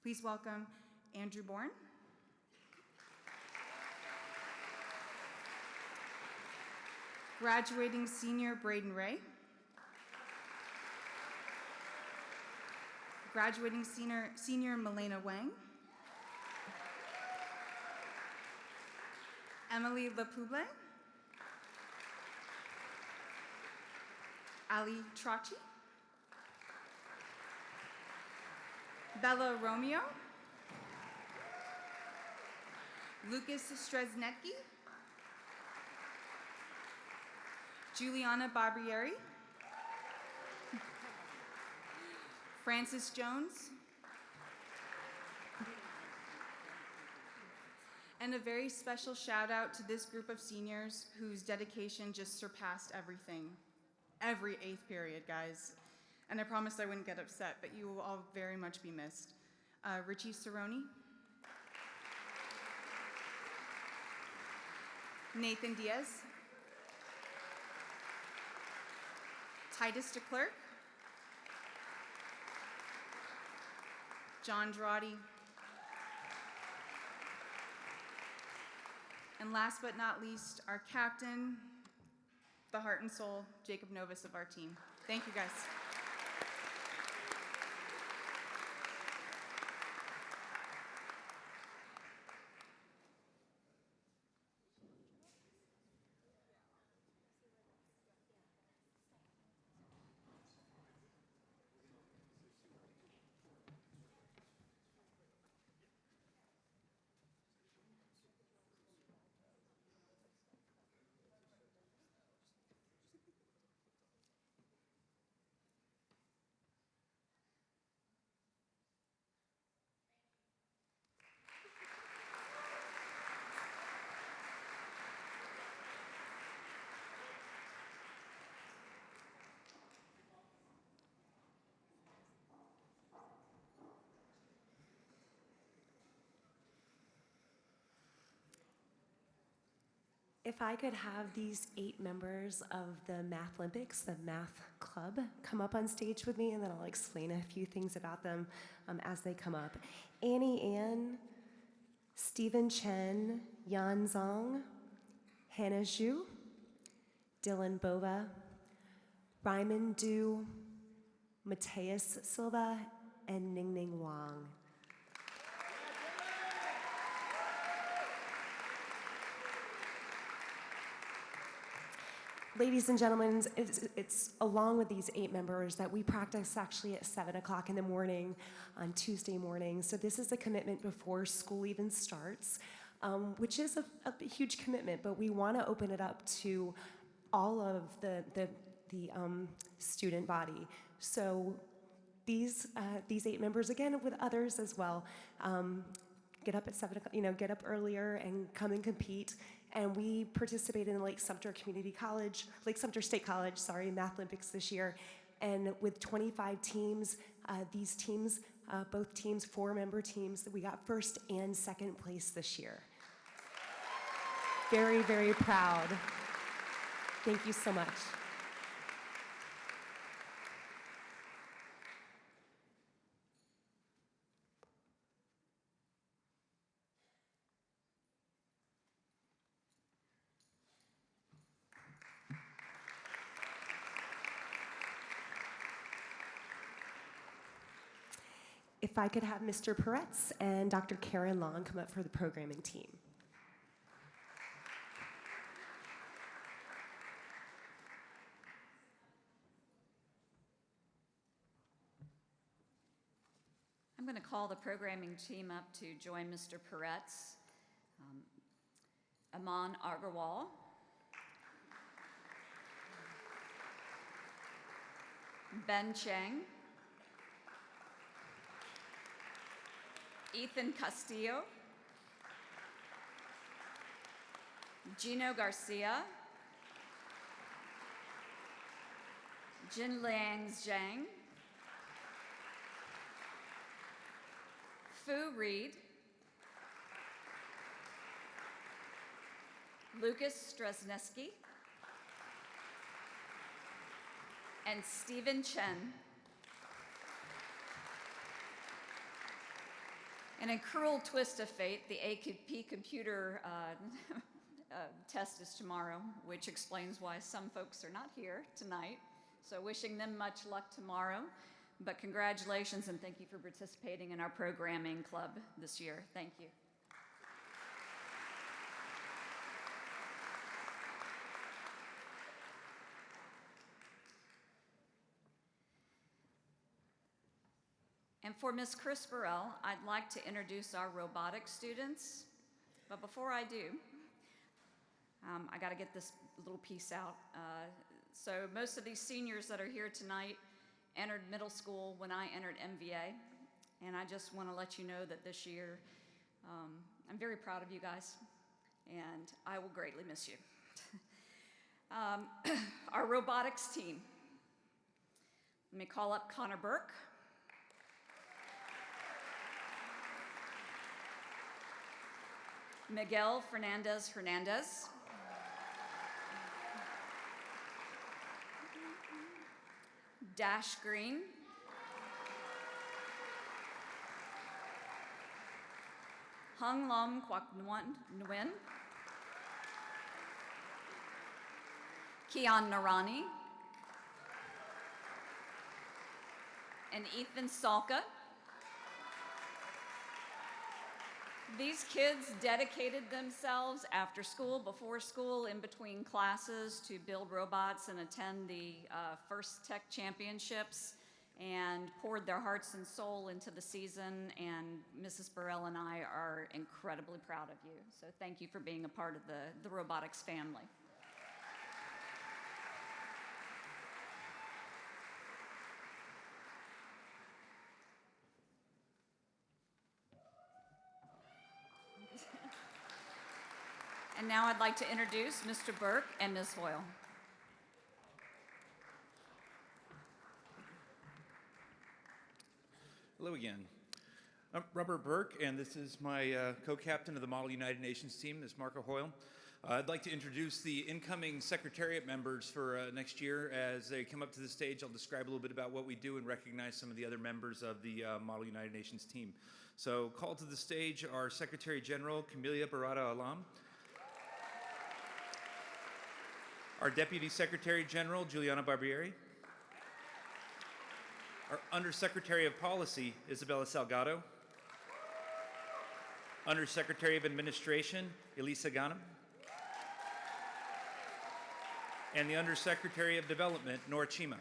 Please welcome Andrew Bourne, graduating senior Braden Ray, graduating senior Milena Wang, Emily Lapouble, Ali Tracci, Bella Romeo, Lucas Stresnecki, Juliana Barbieri, Francis Jones, and a very special shout out to this group of seniors whose dedication just surpassed everything. Every 8th period, guys. And I promised I wouldn't get upset, but you will all very much be missed. Richie Cerrone, Nathan Diaz, Titus DeClerc, John Drawdy, and last but not least, our captain, the heart and soul, Jacob Novis of our team. Thank you, guys. If I could have these 8 members of the Math Olympics, the math club, come up on stage with me, and then I'll explain a few things about them as they come up. Annie Ann, Stephen Chen, Yan Zong, Hannah Zhu, Dylan Bova, Ryman Du, Mateus Silva, and Ningning Wang. Ladies and gentlemen, it's along with these 8 members that we practice actually at 7 o'clock in the morning on Tuesday morning. So this is a commitment before school even starts, which is a huge commitment, but we want to open it up to all of the student body. So these 8 members, again, with others as well, get up at 7 o'clock, get up earlier and come and compete. And we participated in Lake Sumter State College, Math Olympics this year. And with 25 teams, these teams, both teams, 4-member teams, we got first and second place this year. Very, very proud. Thank you so much. If I could have Mr. Peretz and Dr. Karen Long come up for the programming team. I'm going to call the programming team up to join Mr. Peretz. Aman Agarwal. Ben Cheng. Ethan Castillo, Gino Garcia, Jin Liang Zhang, Fu Reed, Lucas Stresneski, and Stephen Chen. In a cruel twist of fate, the AP computer test is tomorrow, which explains why some folks are not here tonight. So wishing them much luck tomorrow. But congratulations and thank you for participating in our programming club this year. Thank you. And for Ms. Chris Burrell, I'd like to introduce our robotics students. But before I do, I got to get this little piece out. So most of these seniors that are here tonight entered middle school when I entered MVA. And I just want to let you know that this year, I'm very proud of you guys, and I will greatly miss you. Our robotics team. Let me call up Connor Burke. Miguel Fernandez Hernandez. Dash Green. Hung Lam Kwak Nguyen. Kian Narani. And Ethan Salka. These kids dedicated themselves after school, before school, in between classes to build robots and attend the First Tech Championships and poured their hearts and soul into the season, and Mrs. Burrell and I are incredibly proud of you. So thank you for being a part of the robotics family. And now I'd like to introduce Mr. Burke and Ms. Hoyle. Hello again. I'm Robert Burke, and this is my co-captain of the Model United Nations team, Ms. Marco Hoyle. I'd like to introduce the incoming Secretariat members for next year. As they come up to the stage, I'll describe a little bit about what we do and recognize some of the other members of the Model United Nations team. So called to the stage are Secretary General Camelia Barada Alam, our Deputy Secretary General Juliana Barbieri, our Undersecretary of Policy Isabella Salgado, Undersecretary of Administration Elisa Ghanem, and the Undersecretary of Development, Nora Chima.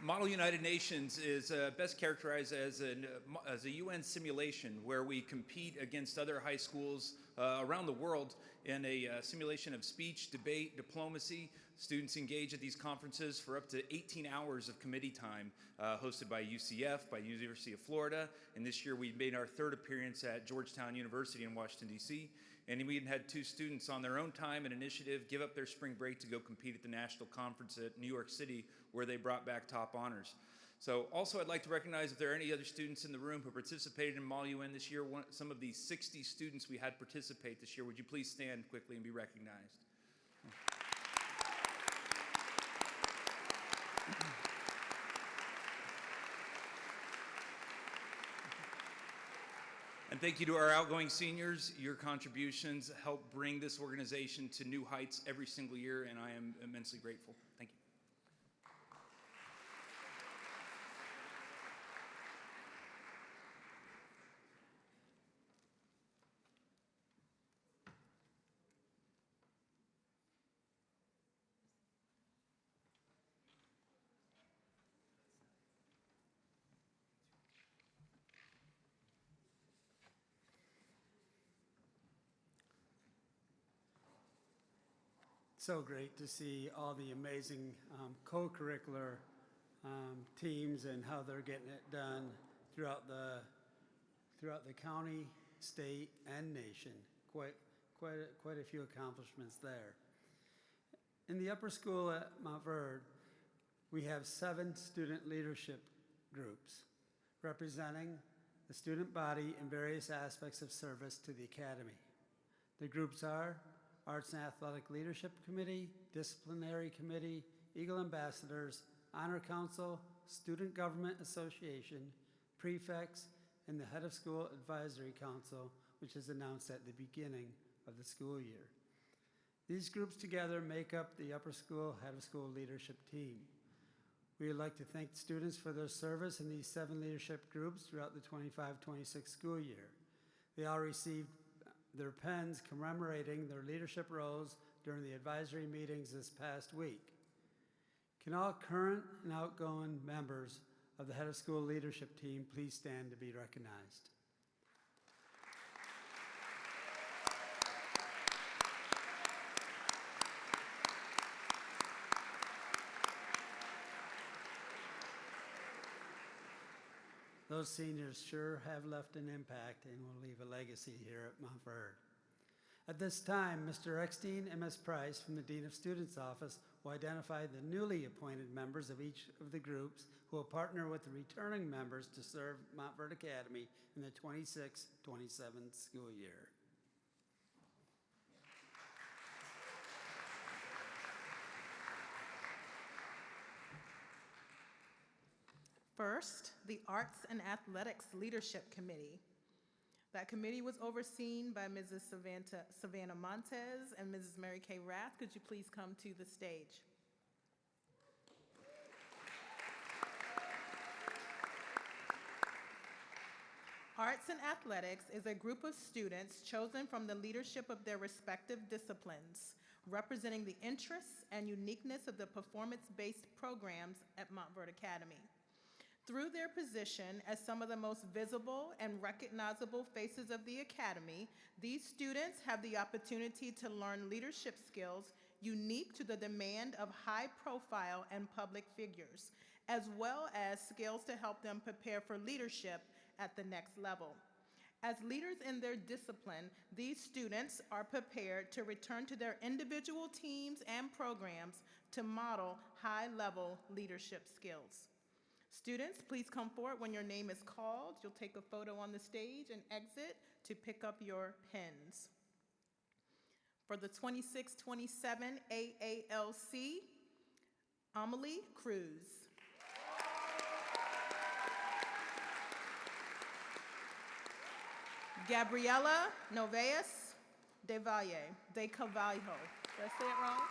Model United Nations is best characterized as a UN simulation where we compete against other high schools around the world in a simulation of speech, debate, diplomacy. Students engage at these conferences for up to 18 hours of committee time, hosted by UCF, by University of Florida, and this year we made our third appearance at Georgetown University in Washington, D.C., and we even had 2 students on their own time and initiative give up their spring break to go compete at the national conference at New York City, where they brought back top honors. So also I'd like to recognize if there are any other students in the room who participated in Model UN this year. Some of the 60 students we had participate this year. Would you please stand quickly and be recognized? And thank you to our outgoing seniors. Your contributions help bring this organization to new heights every single year, and I am immensely grateful. Thank you. So great to see all the amazing co-curricular teams and how they're getting it done throughout the county, state, and nation. Quite a few accomplishments there. In the upper school at Montverde, we have 7 student leadership groups representing the student body in various aspects of service to the academy. The groups are Arts and Athletic Leadership Committee, Disciplinary Committee, Eagle Ambassadors, Honor Council, Student Government Association, Prefects, and the Head of School Advisory Council, which is announced at the beginning of the school year. These groups together make up the upper school Head of School Leadership Team. We would like to thank the students for their service in these 7 leadership groups throughout the 25-26 school year. They all received their pens commemorating their leadership roles during the advisory meetings this past week. Can all current and outgoing members of the Head of School Leadership Team please stand to be recognized? Those seniors sure have left an impact and will leave a legacy here at Montverde. At this time, Mr. Eckstein and Ms. Price from the Dean of Students Office will identify the newly appointed members of each of the groups who will partner with the returning members to serve Montverde Academy in the 26-27 school year. First, the Arts and Athletics Leadership Committee. That committee was overseen by Mrs. Savannah Montez and Mrs. Mary Kay Rath. Could you please come to the stage? Arts and Athletics is a group of students chosen from the leadership of their respective disciplines, representing the interests and uniqueness of the performance-based programs at Montverde Academy. Through their position as some of the most visible and recognizable faces of the Academy, these students have the opportunity to learn leadership skills unique to the demand of high-profile and public figures, as well as skills to help them prepare for leadership at the next level. As leaders in their discipline, these students are prepared to return to their individual teams and programs to model high-level leadership skills. Students, please come forward when your name is called. You'll take a photo on the stage and exit to pick up your pens. For the 26-27 AALC, Amelie Cruz. Gabriela Noveas de Cavallo. Did I say it wrong?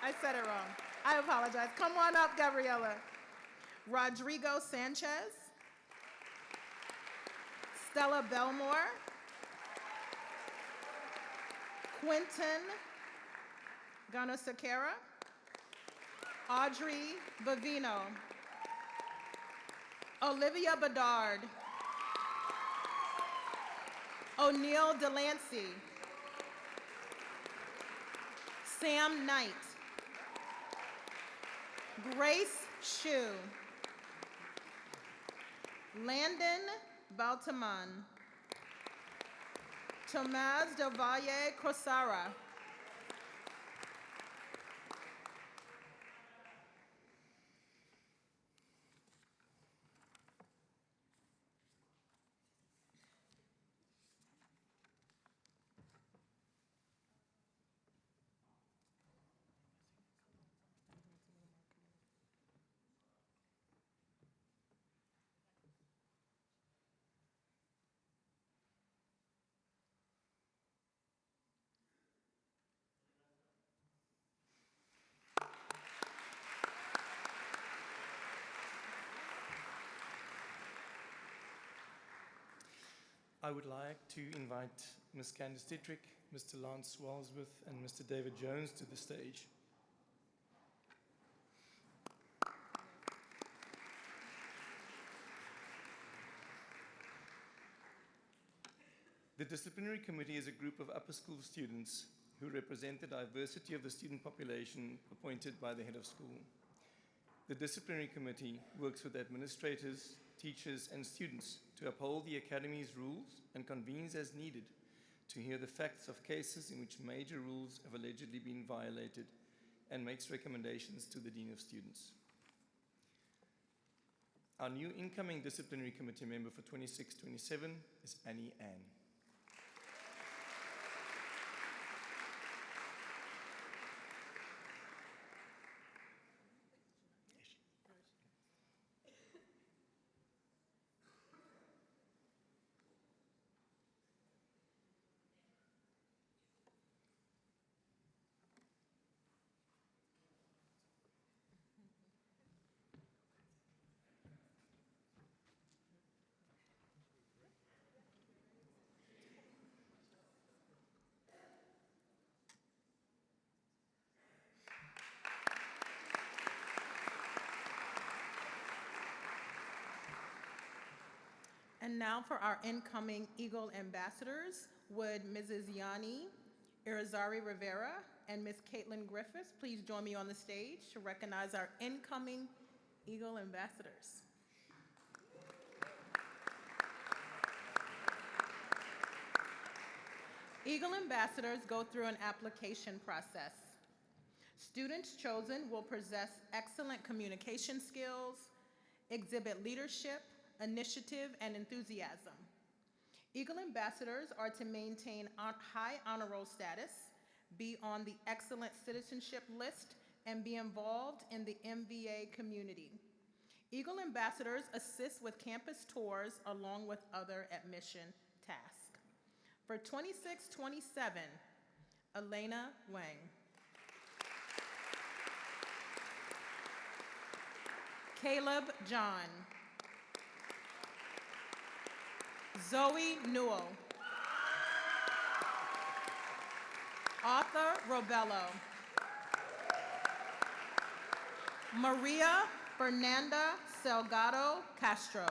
I said it wrong. I apologize. Come on up, Gabriela. Rodrigo Sanchez. Stella Belmore. Quentin Ganosekera. Audrey Bavino. Olivia Bedard. O'Neill Delancey. Sam Knight. Grace Shu. Landon Baltaman. Tomás del Valle Crosara. I would like to invite Ms. Candice Dietrich, Mr. Lance Walsworth, and Mr. David Jones to the stage. The disciplinary committee is a group of upper school students who represent the diversity of the student population appointed by the head of school. The disciplinary committee works with administrators, teachers, and students to uphold the academy's rules and convenes as needed to hear the facts of cases in which major rules have allegedly been violated and makes recommendations to the Dean of Students. Our new incoming disciplinary committee member for 26-27 is Annie Ann. And now for our incoming Eagle ambassadors, would Mrs. Yanni Irizarry Rivera and Ms. Caitlin Griffiths please join me on the stage to recognize our incoming Eagle ambassadors. Eagle ambassadors go through an application process. Students chosen will possess excellent communication skills, exhibit leadership, initiative, and enthusiasm. Eagle ambassadors are to maintain high honor roll status, be on the excellent citizenship list, and be involved in the MVA community. Eagle ambassadors assist with campus tours along with other admission tasks. For 26-27, Elena Wang. Caleb John. Zoe Newell. Arthur Robello. Maria Fernanda Salgado Castro.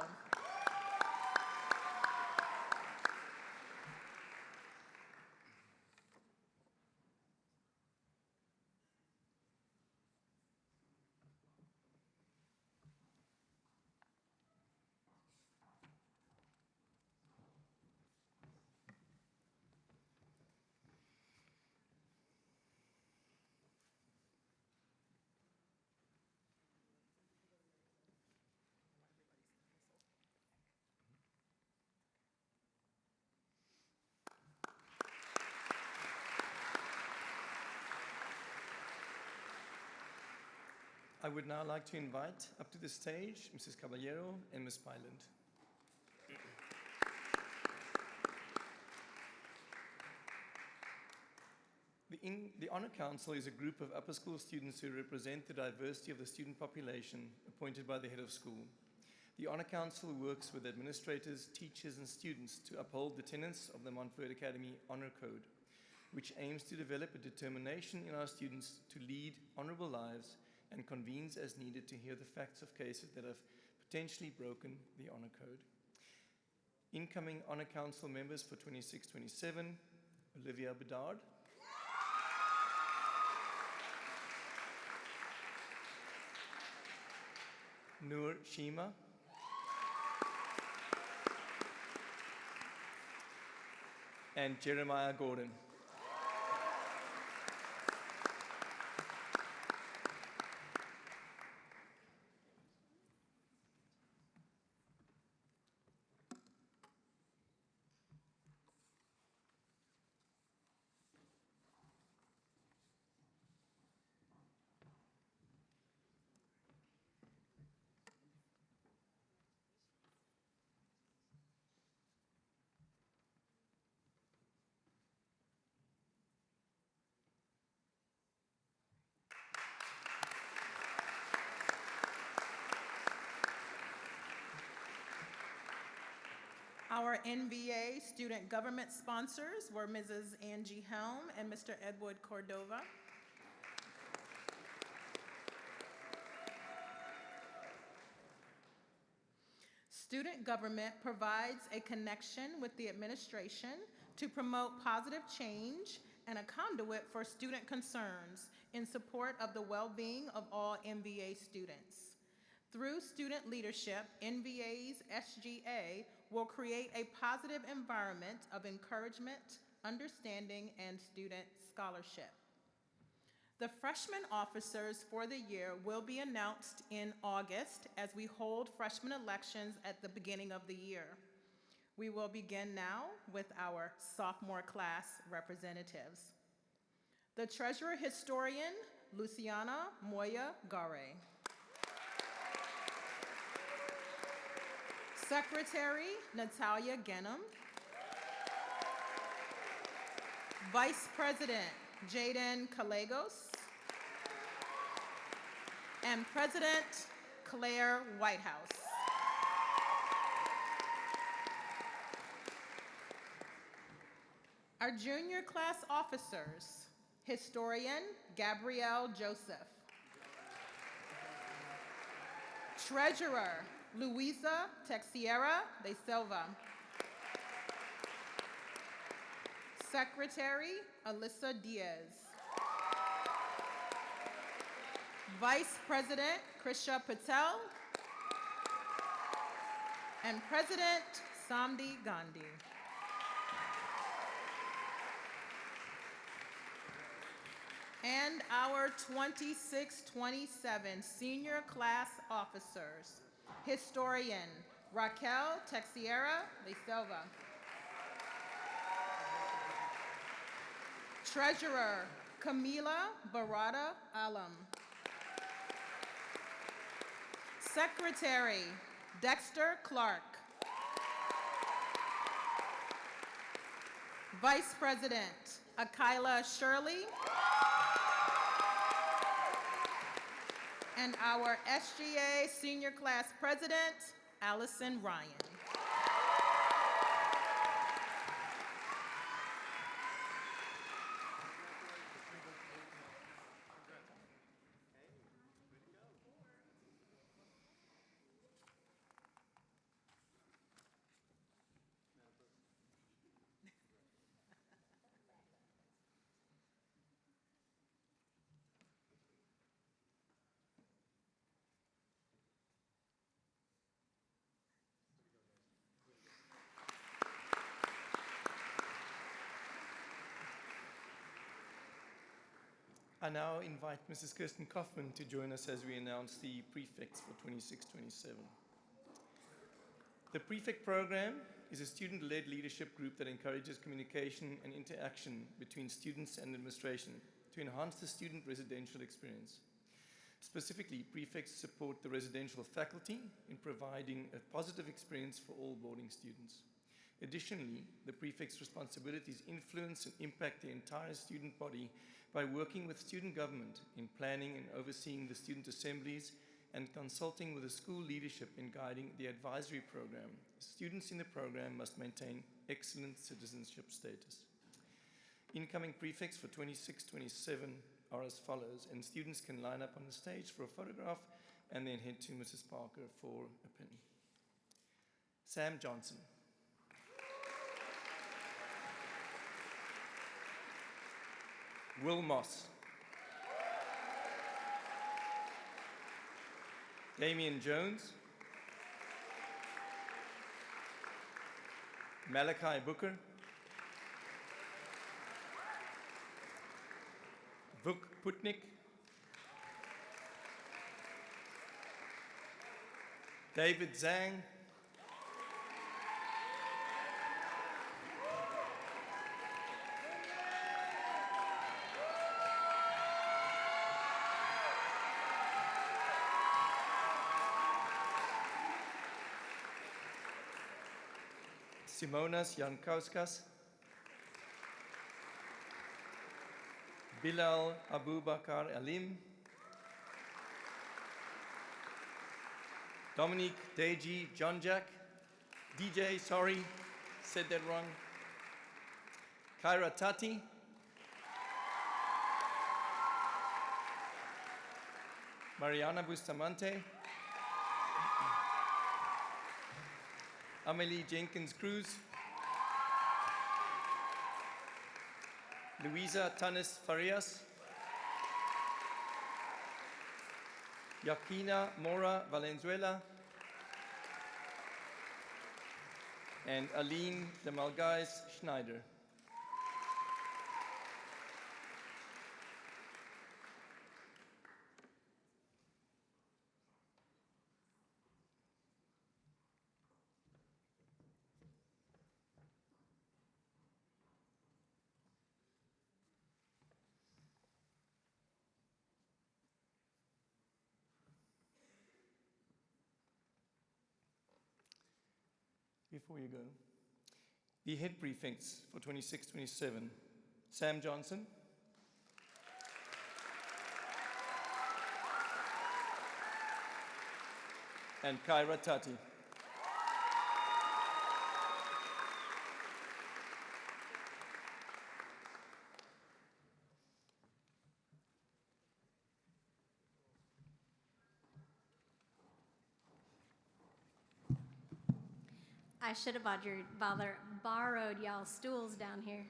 I would now like to invite up to the stage Mrs. Caballero and Ms. Byland. The Honor Council is a group of upper school students who represent the diversity of the student population appointed by the head of school. The Honor Council works with administrators, teachers, and students to uphold the tenets of the Montfort Academy Honor Code, which aims to develop a determination in our students to lead honorable lives and convenes as needed to hear the facts of cases that have potentially broken the Honor Code. Incoming Honor Council members for 26-27, Olivia Bedard, Noor Shima, and Jeremiah Gordon. Our MVA student government sponsors were Mrs. Angie Helm and Mr. Edward Cordova. Student government provides a connection with the administration to promote positive change and a conduit for student concerns in support of the well-being of all MVA students. Through student leadership, NVA's SGA will create a positive environment of encouragement, understanding, and student scholarship. The freshman officers for the year will be announced in August as we hold freshman elections at the beginning of the year. We will begin now with our sophomore class representatives. The treasurer historian, Luciana Moya Gare. Secretary, Natalia Genham. Vice President, Jaden Callegos. And President, Claire Whitehouse. Our junior class officers, historian, Gabrielle Joseph. Treasurer, Luisa Texiera de Silva. Secretary, Alyssa Diaz. Vice President, Krisha Patel. And President, Samdi Gandhi. And our 26-27 senior class officers. Historian, Raquel Texiera de Silva. Treasurer, Camila Barada Alam. Secretary, Dexter Clark. Vice President, Akila Shirley. And our SGA Senior Class President, Allison Ryan. I now invite Mrs. Kirsten Kaufman to join us as we announce the prefects for 26-27. The prefect program is a student-led leadership group that encourages communication and interaction between students and administration to enhance the student residential experience. Specifically, prefects support the residential faculty in providing a positive experience for all boarding students. Additionally, the prefect's responsibilities influence and impact the entire student body by working with student government in planning and overseeing the student assemblies and consulting with the school leadership in guiding the advisory program. Students in the program must maintain excellent citizenship status. Incoming prefects for 26-27 are as follows, and students can line up on the stage for a photograph and then head to Mrs. Parker for a pin. Sam Johnson. Will Moss. Damian Jones. Malachi Booker. Vuk Putnik. David Zhang. Simonas Jankauskas. Bilal Abubakar Alim. Dominique Deji Johnjack. DJ, sorry, said that wrong. Kyra Tati. Mariana Bustamante. Amelie Jenkins Cruz. Luisa Tanis Farias. Yakina Mora Valenzuela. And Aline de Malgais Schneider. Before you go, the head prefects for 26-27, Sam Johnson, and Kyra Tati. I should have borrowed y'all's stools down here.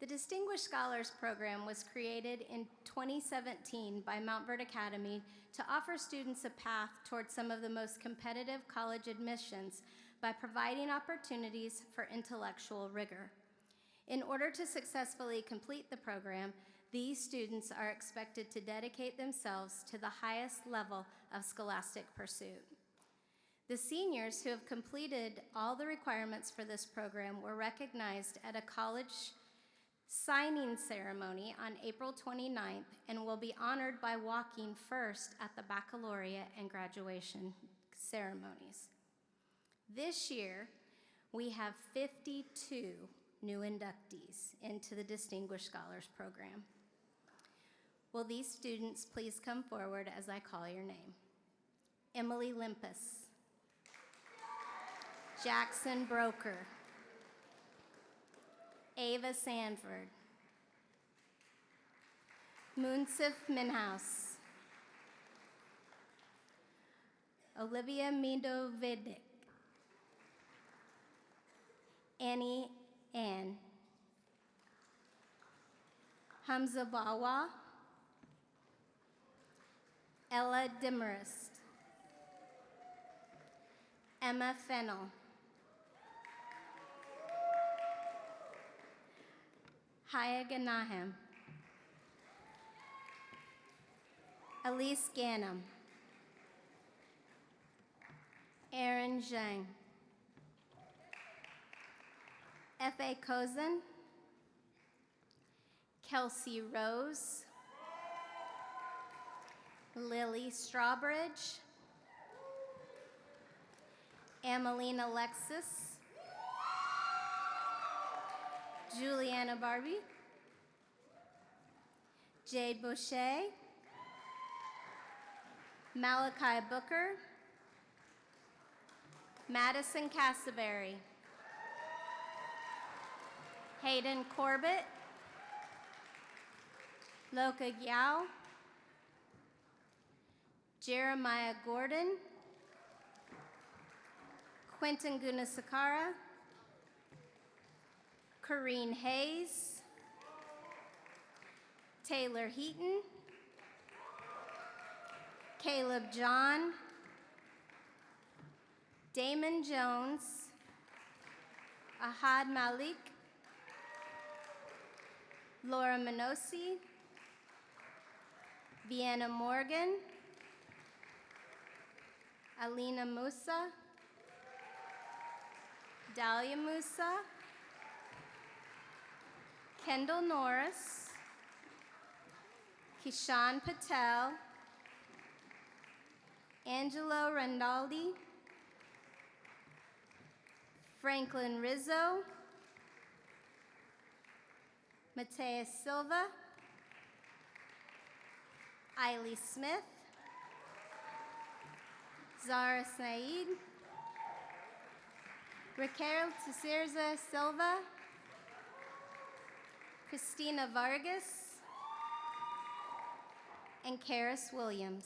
The Distinguished Scholars Program was created in 2017 by Mount Verde Academy to offer students a path towards some of the most competitive college admissions by providing opportunities for intellectual rigor. In order to successfully complete the program, these students are expected to dedicate themselves to the highest level of scholastic pursuit. The seniors who have completed all the requirements for this program were recognized at a college signing ceremony on April 29th and will be honored by walking first at the baccalaureate and graduation ceremonies. This year, we have 52 new inductees into the Distinguished Scholars Program. Will these students please come forward as I call your name? Emily Limpus. Jackson Broker. Ava Sanford. Munsif Minhouse. Olivia Midovidic. Annie Ann. Hamza Bawa. Ella Demarest. Emma Fennell. Haya Ganaham. Elise Ganem. Aaron Zhang. F.A. Kozin. Kelsey Rose, Lily Strawbridge, Ameline Alexis, Juliana Barbie, Jade Boucher, Malachi Booker, Madison Cassaberry, Hayden Corbett, Loka Gyao, Jeremiah Gordon, Quentin Gunasakara, Corrine Hayes, Taylor Heaton, Caleb John, Damon Jones, Ahad Malik, Laura Minosi, Vienna Morgan, Alina Musa, Dahlia Musa, Kendall Norris, Kishan Patel, Angelo Randaldi, Franklin Rizzo, Mateus Silva, Eiley Smith, Zara Saeed, Raquel Tessirza Silva, Christina Vargas, and Karis Williams.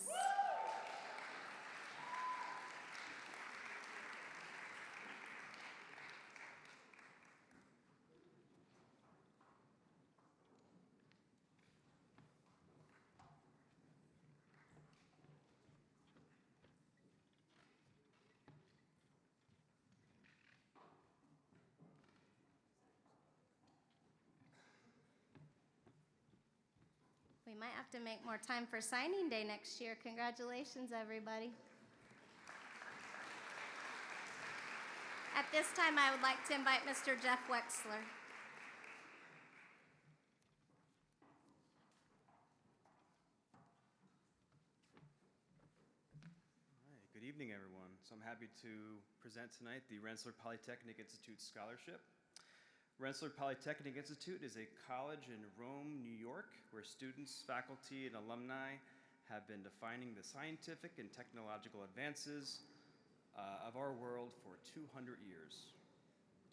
We might have to make more time for signing day next year. Congratulations, everybody. At this time, I would like to invite Mr. Jeff Wexler. Hi, good evening, everyone. So I'm happy to present tonight the Rensselaer Polytechnic Institute Scholarship. Rensselaer Polytechnic Institute is a college in Rome, New York, where students, faculty, and alumni have been defining the scientific and technological advances of our world for 200 years.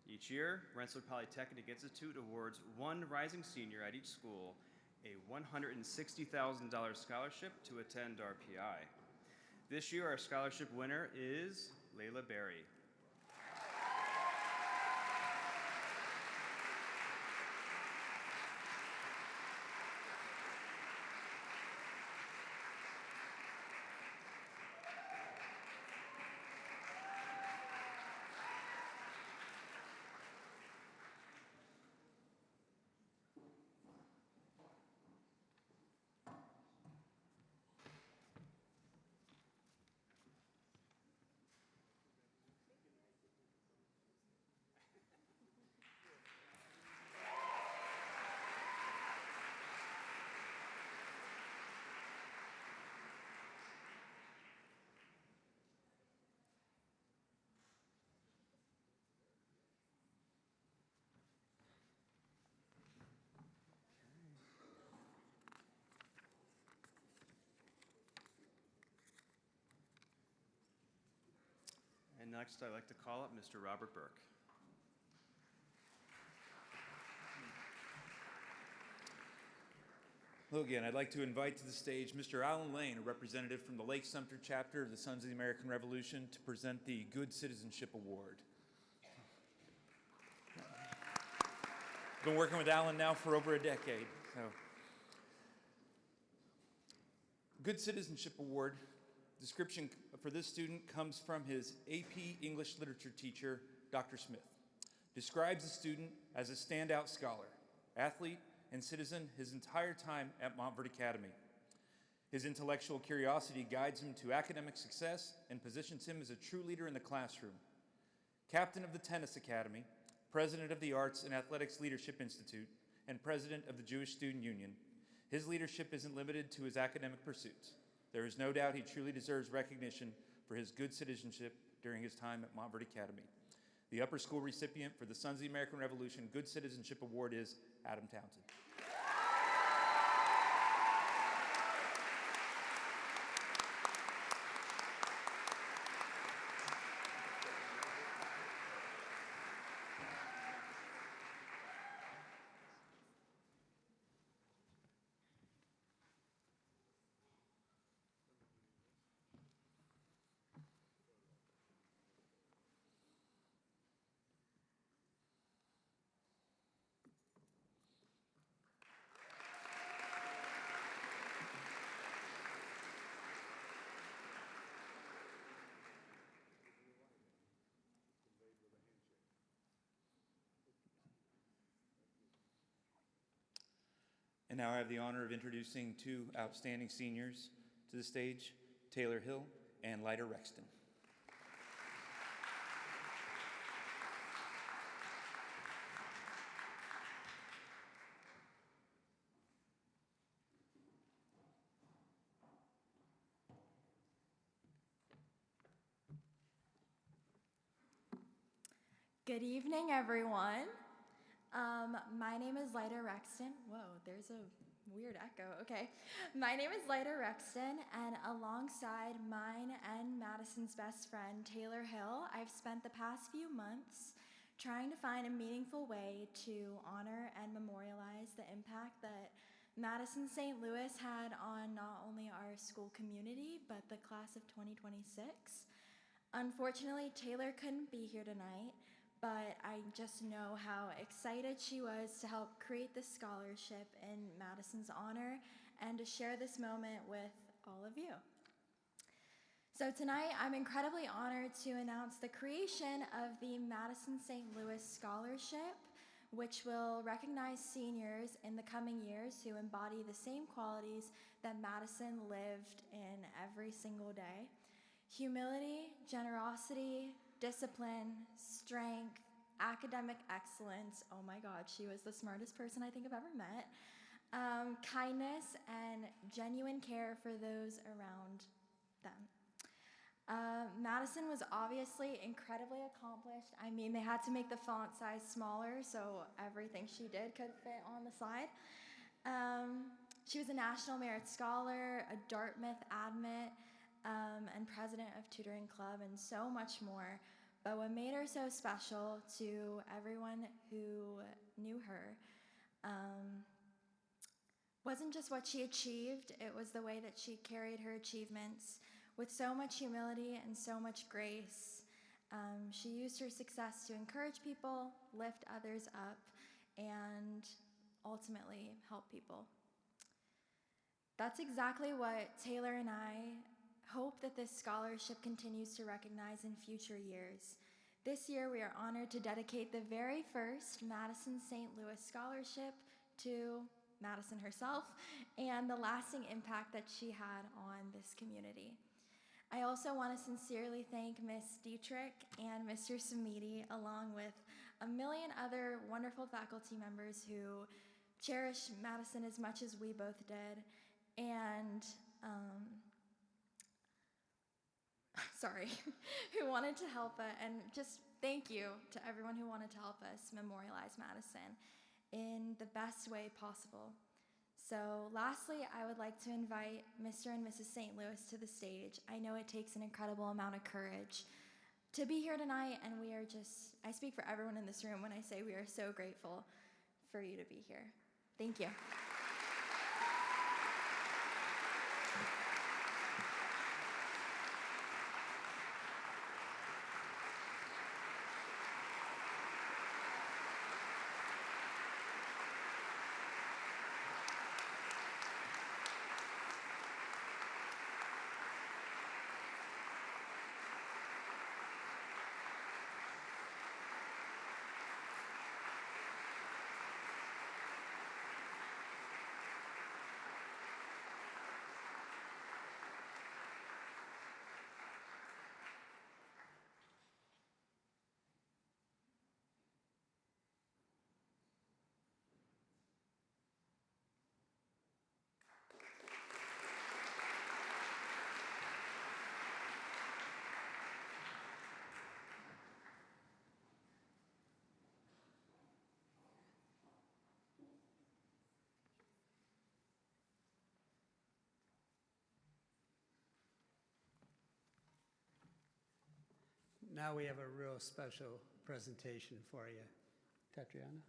Each year, Rensselaer Polytechnic Institute awards one rising senior at each school a $160,000 scholarship to attend RPI. This year, our scholarship winner is Layla Berry. And next, I'd like to call up Mr. Robert Burke. Hello again. I'd like to invite to the stage Mr. Alan Lane, a representative from the Lake Sumter chapter of the Sons of the American Revolution, to present the Good Citizenship Award. I've been working with Alan now for over a decade. Good Citizenship Award description for this student comes from his AP English Literature teacher, Dr. Smith. Describes the student as a standout scholar, athlete, and citizen his entire time at Montverde Academy. His intellectual curiosity guides him to academic success and positions him as a true leader in the classroom. Captain of the Tennis Academy, president of the Arts and Athletics Leadership Institute, and president of the Jewish Student Union. His leadership isn't limited to his academic pursuits. There is no doubt he truly deserves recognition for his good citizenship during his time at Montverde Academy. The upper school recipient for the Sons of the American Revolution Good Citizenship Award is Adam Townsend. And now I have the honor of introducing two outstanding seniors to the stage, Taylor Hill and Lyda Rexton. Good evening, everyone. My name is Lyda Rexton. Whoa, there's a weird echo. Okay. My name is Lyda Rexton, and alongside mine and Madison's best friend, Taylor Hill, I've spent the past few months trying to find a meaningful way to honor and memorialize the impact that Madison St. Louis had on not only our school community, but the class of 2026. Unfortunately, Taylor couldn't be here tonight, but I just know how excited she was to help create this scholarship in Madison's honor and to share this moment with all of you. So tonight, I'm incredibly honored to announce the creation of the Madison St. Louis Scholarship, which will recognize seniors in the coming years who embody the same qualities that Madison lived in every single day: humility, generosity, discipline, strength, academic excellence. Oh my God, she was the smartest person I think I've ever met. Kindness and genuine care for those around them. Madison was obviously incredibly accomplished. I mean, they had to make the font size smaller, so everything she did could fit on the side. She was a National Merit Scholar, a Dartmouth Admit, and president of Tutoring Club, and so much more. But what made her so special to everyone who knew her wasn't just what she achieved, it was the way that she carried her achievements with so much humility and so much grace. She used her success to encourage people, lift others up, and ultimately help people. That's exactly what Taylor and I hope that this scholarship continues to recognize in future years. This year, we are honored to dedicate the very first Madison St. Louis Scholarship to Madison herself and the lasting impact that she had on this community. I also want to sincerely thank Ms. Dietrich and Mr. Samiti, along with a million other wonderful faculty members who cherish Madison as much as we both did, and who wanted to help us, and just thank you to everyone who wanted to help us memorialize Madison in the best way possible. So lastly, I would like to invite Mr. and Mrs. St. Louis to the stage. I know it takes an incredible amount of courage to be here tonight, and we are just, I speak for everyone in this room when I say we are so grateful for you to be here. Thank you. now we have a real special presentation for you. Tatiana?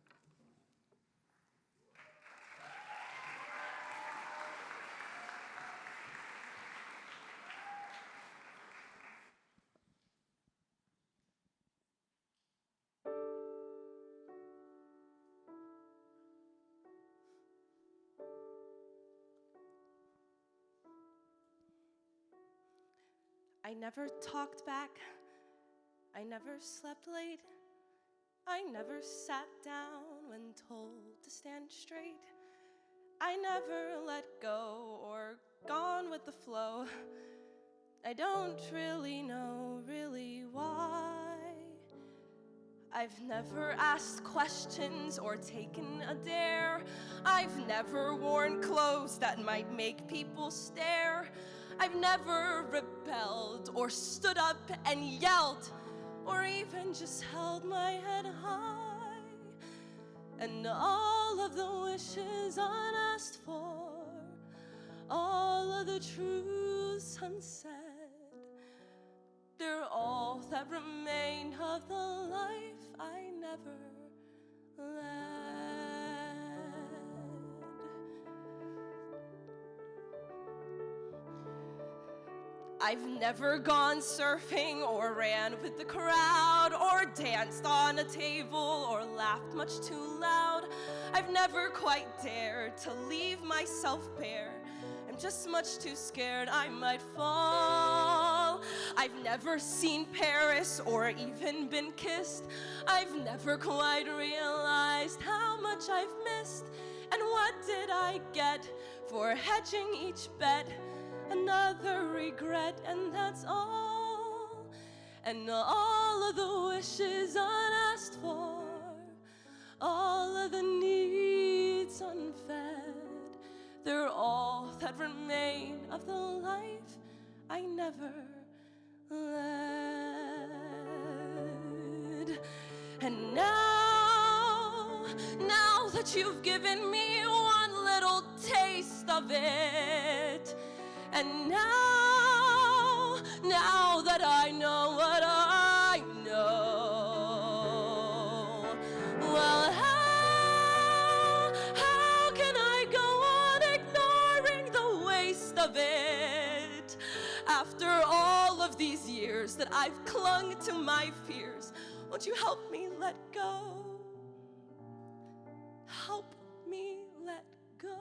I never talked back. I never slept late. I never sat down when told to stand straight. I never let go or gone with the flow. I don't really know why. I've never asked questions or taken a dare. I've never worn clothes that might make people stare. I've never rebelled or stood up and yelled or even just held my head high. And all of the wishes unasked for, all of the truths unsaid, they're all that remain of the life I never led. I've never gone surfing or ran with the crowd or danced on a table or laughed much too loud. I've never quite dared to leave myself bare. I'm just much too scared I might fall. I've never seen Paris or even been kissed. I've never quite realized how much I've missed. And what did I get for hedging each bet? Another regret, and that's all. And all of the wishes unasked for, all of the needs unfed, they're all that remain of the life I never led. And now that you've given me one little taste of it, and now that I know what I know, well, how can I go on ignoring the waste of it? After all of these years that I've clung to my fears, won't you help me let go? Help me let go.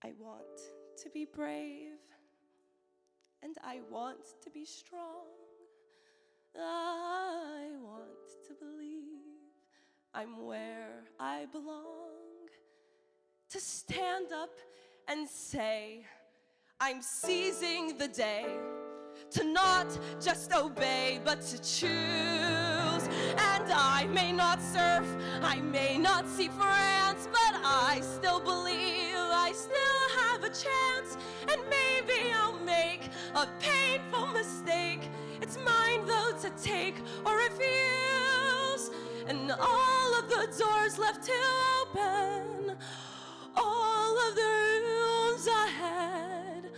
I want to be brave, and I want to be strong. I want to believe I'm where I belong. To stand up and say, I'm seizing the day. To not just obey, but to choose. And I may not surf, I may not see France, but I still believe I still have a chance. And maybe I'll make a painful mistake. It's mine though to take or refuse. And all of the doors left to open, all of the rooms ahead,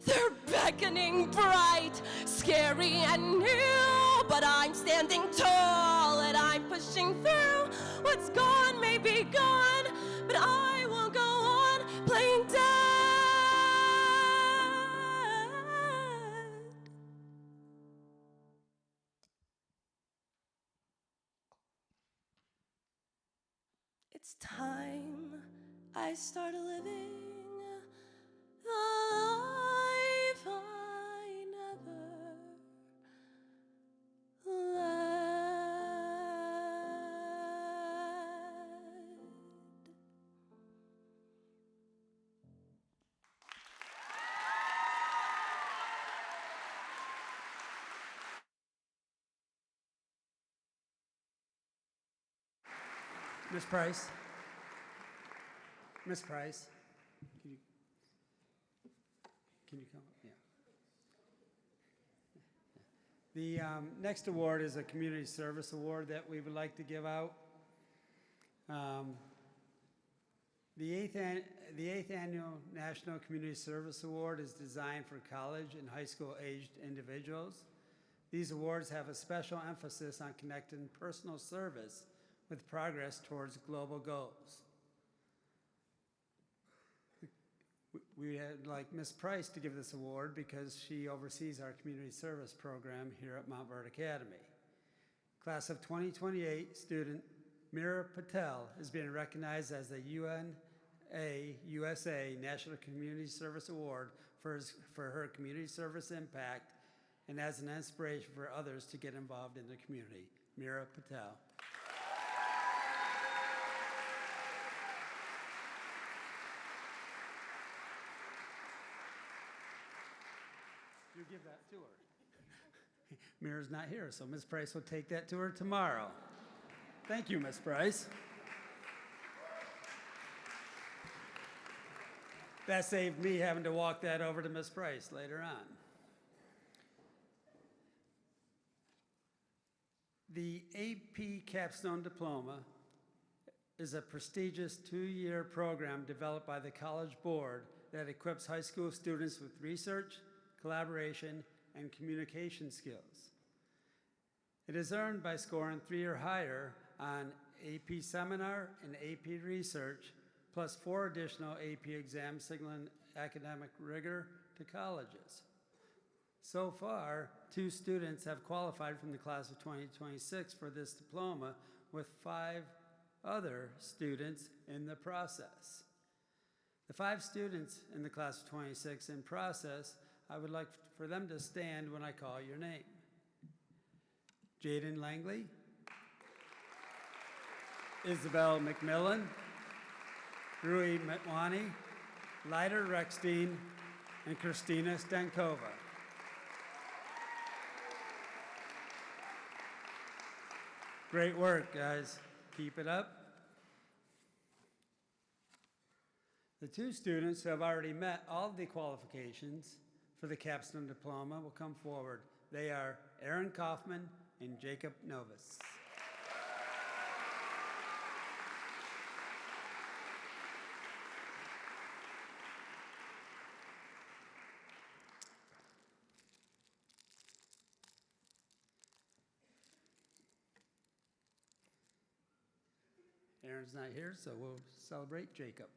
they're beckoning bright, scary and new, but I'm standing tall and I'm pushing through. What's gone may be gone, but I won't go on playing dead. It's time I start living the life I never led. Ms. Price? Ms. Price? Can you come up? Yeah. The next award is a Community Service Award that we would like to give out. The eighth Annual National Community Service Award is designed for college and high school aged individuals. These awards have a special emphasis on connecting personal service with progress towards global goals. We would like Ms. Price to give this award because she oversees our community service program here at Mount Vernon Academy. Class of 2028 student Mira Patel is being recognized as the UNA USA National Community Service Award for her community service impact and as an inspiration for others to get involved in the community. Mira Patel. You give that to her. Mira's not here, so Ms. Price will take that to her tomorrow. Thank you, Ms. Price. That saved me having to walk that over to Ms. Price later on. The AP Capstone Diploma is a prestigious two-year program developed by the College Board that equips high school students with research, collaboration, and communication skills. It is earned by scoring 3 or higher on AP Seminar and AP Research, plus 4 additional AP exams signaling academic rigor to colleges. So far, 2 students have qualified from the class of 2026 for this diploma, with 5 other students in the process. The 5 students in the class of 26 in process, I would like for them to stand when I call your name. Jaden Langley, Isabel McMillan, Rui Metwani, Leiter Rexstein, and Christina Stankova. Great work, guys. Keep it up. The 2 students who have already met all of the qualifications for the Capstone Diploma will come forward. They are Aaron Kaufman and Jacob Novus. Aaron's not here, so we'll celebrate Jacob.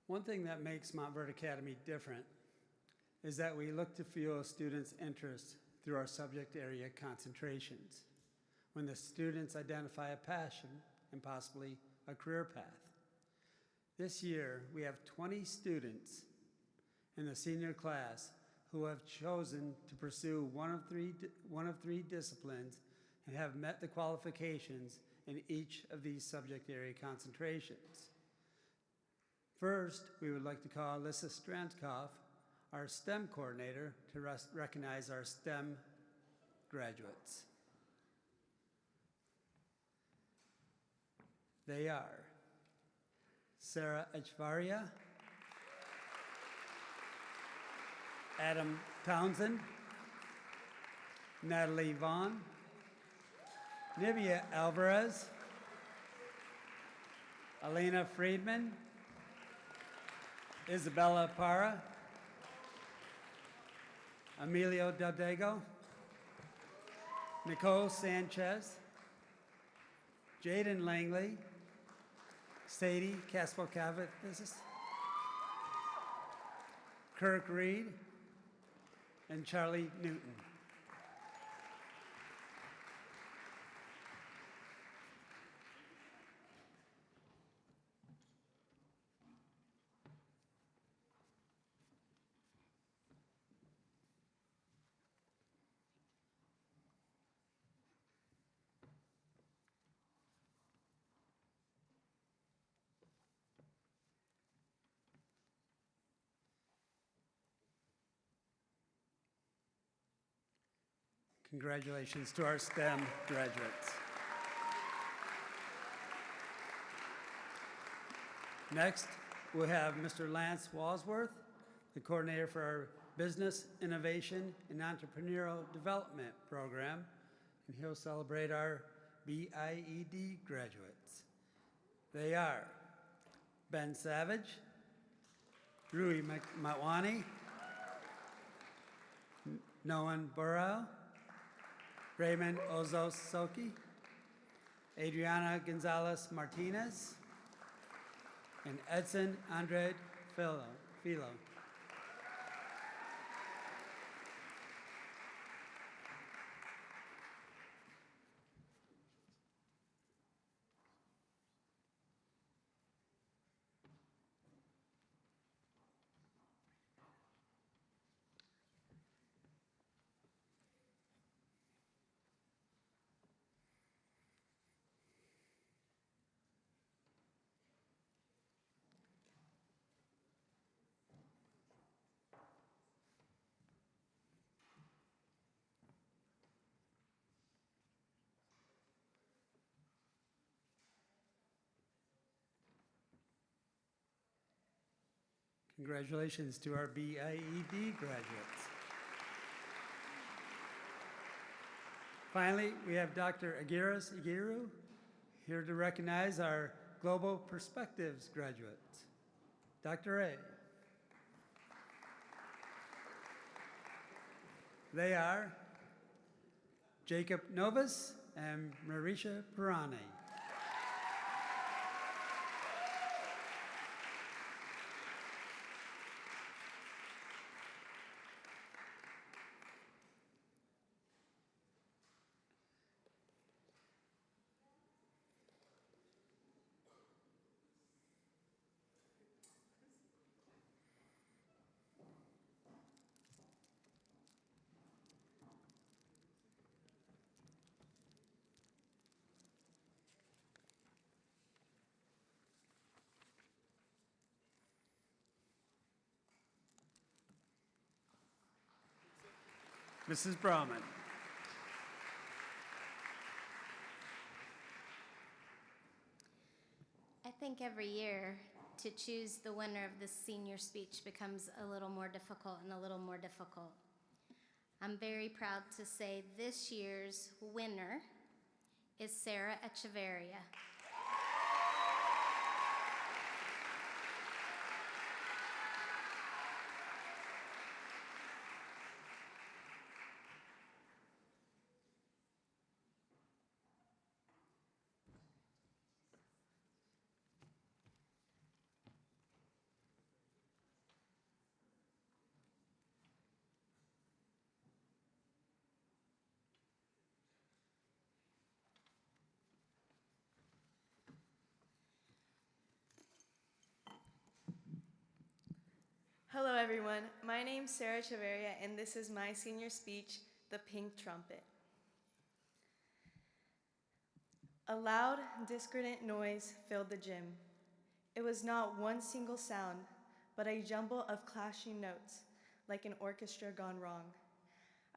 One thing that makes Mount Vernon Academy different is that we look to fuel students' interest through our subject area concentrations, when the students identify a passion and possibly a career path. This year, we have 20 students in the senior class who have chosen to pursue one of three disciplines and have met the qualifications in each of these subject area concentrations. First, we would like to call Alyssa Strandkoff, our STEM coordinator, to recognize our STEM graduates. They are Sarah Echvaria, Adam Townsend, Natalie Vaughn, Nivea Alvarez, Elena Friedman, Isabella Parra, Emilio Del Dego, Nicole Sanchez, Jaden Langley, Sadie Caspel-Cavitz, Kirk Reed, and Charlie Newton. Congratulations to our STEM graduates. Next, we'll have Mr. Lance Walsworth, the coordinator for our Business Innovation and Entrepreneurial Development Program, and he'll celebrate our BIED graduates. They are Ben Savage, Rui Matwani, Noan Burrell, Raymond Ozosoki, Adriana Gonzalez Martinez, and Edson Andre Filo. Congratulations to our BIED graduates. Finally, we have Dr. Agiris Agiru here to recognize our Global Perspectives graduates. Dr. A. They are Jacob Novus and Marisha Pirani. Mrs. Brahman. I think every year to choose the winner of this senior speech becomes a little more difficult and a little more difficult. I'm very proud to say this year's winner is Sarah Echeverria. Hello everyone, my name's Sarah Chaveria and this is my senior speech, The Pink Trumpet. A loud, discordant noise filled the gym. It was not one single sound, but a jumble of clashing notes, like an orchestra gone wrong.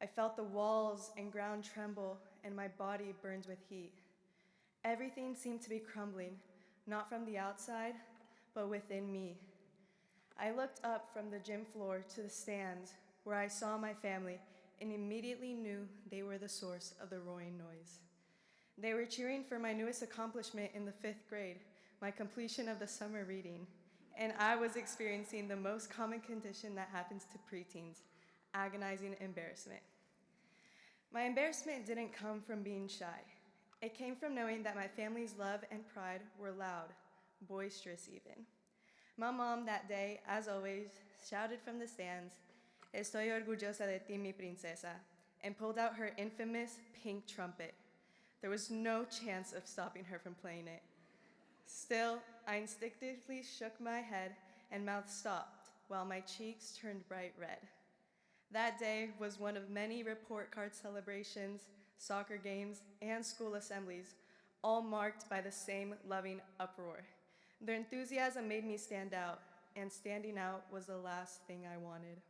I felt the walls and ground tremble and my body burned with heat. Everything seemed to be crumbling, not from the outside, but within me. I looked up from the gym floor to the stands where I saw my family and immediately knew they were the source of the roaring noise. They were cheering for my newest accomplishment in the 5th grade, my completion of the summer reading, and I was experiencing the most common condition that happens to preteens, agonizing embarrassment. My embarrassment didn't come from being shy. It came from knowing that my family's love and pride were loud, boisterous even. My mom that day, as always, shouted from the stands, "Estoy orgullosa de ti, mi princesa," and pulled out her infamous pink trumpet. There was no chance of stopping her from playing it. Still, I instinctively shook my head and mouth stopped while my cheeks turned bright red. That day was one of many report card celebrations, soccer games, and school assemblies, all marked by the same loving uproar. Their enthusiasm made me stand out, and standing out was the last thing I wanted.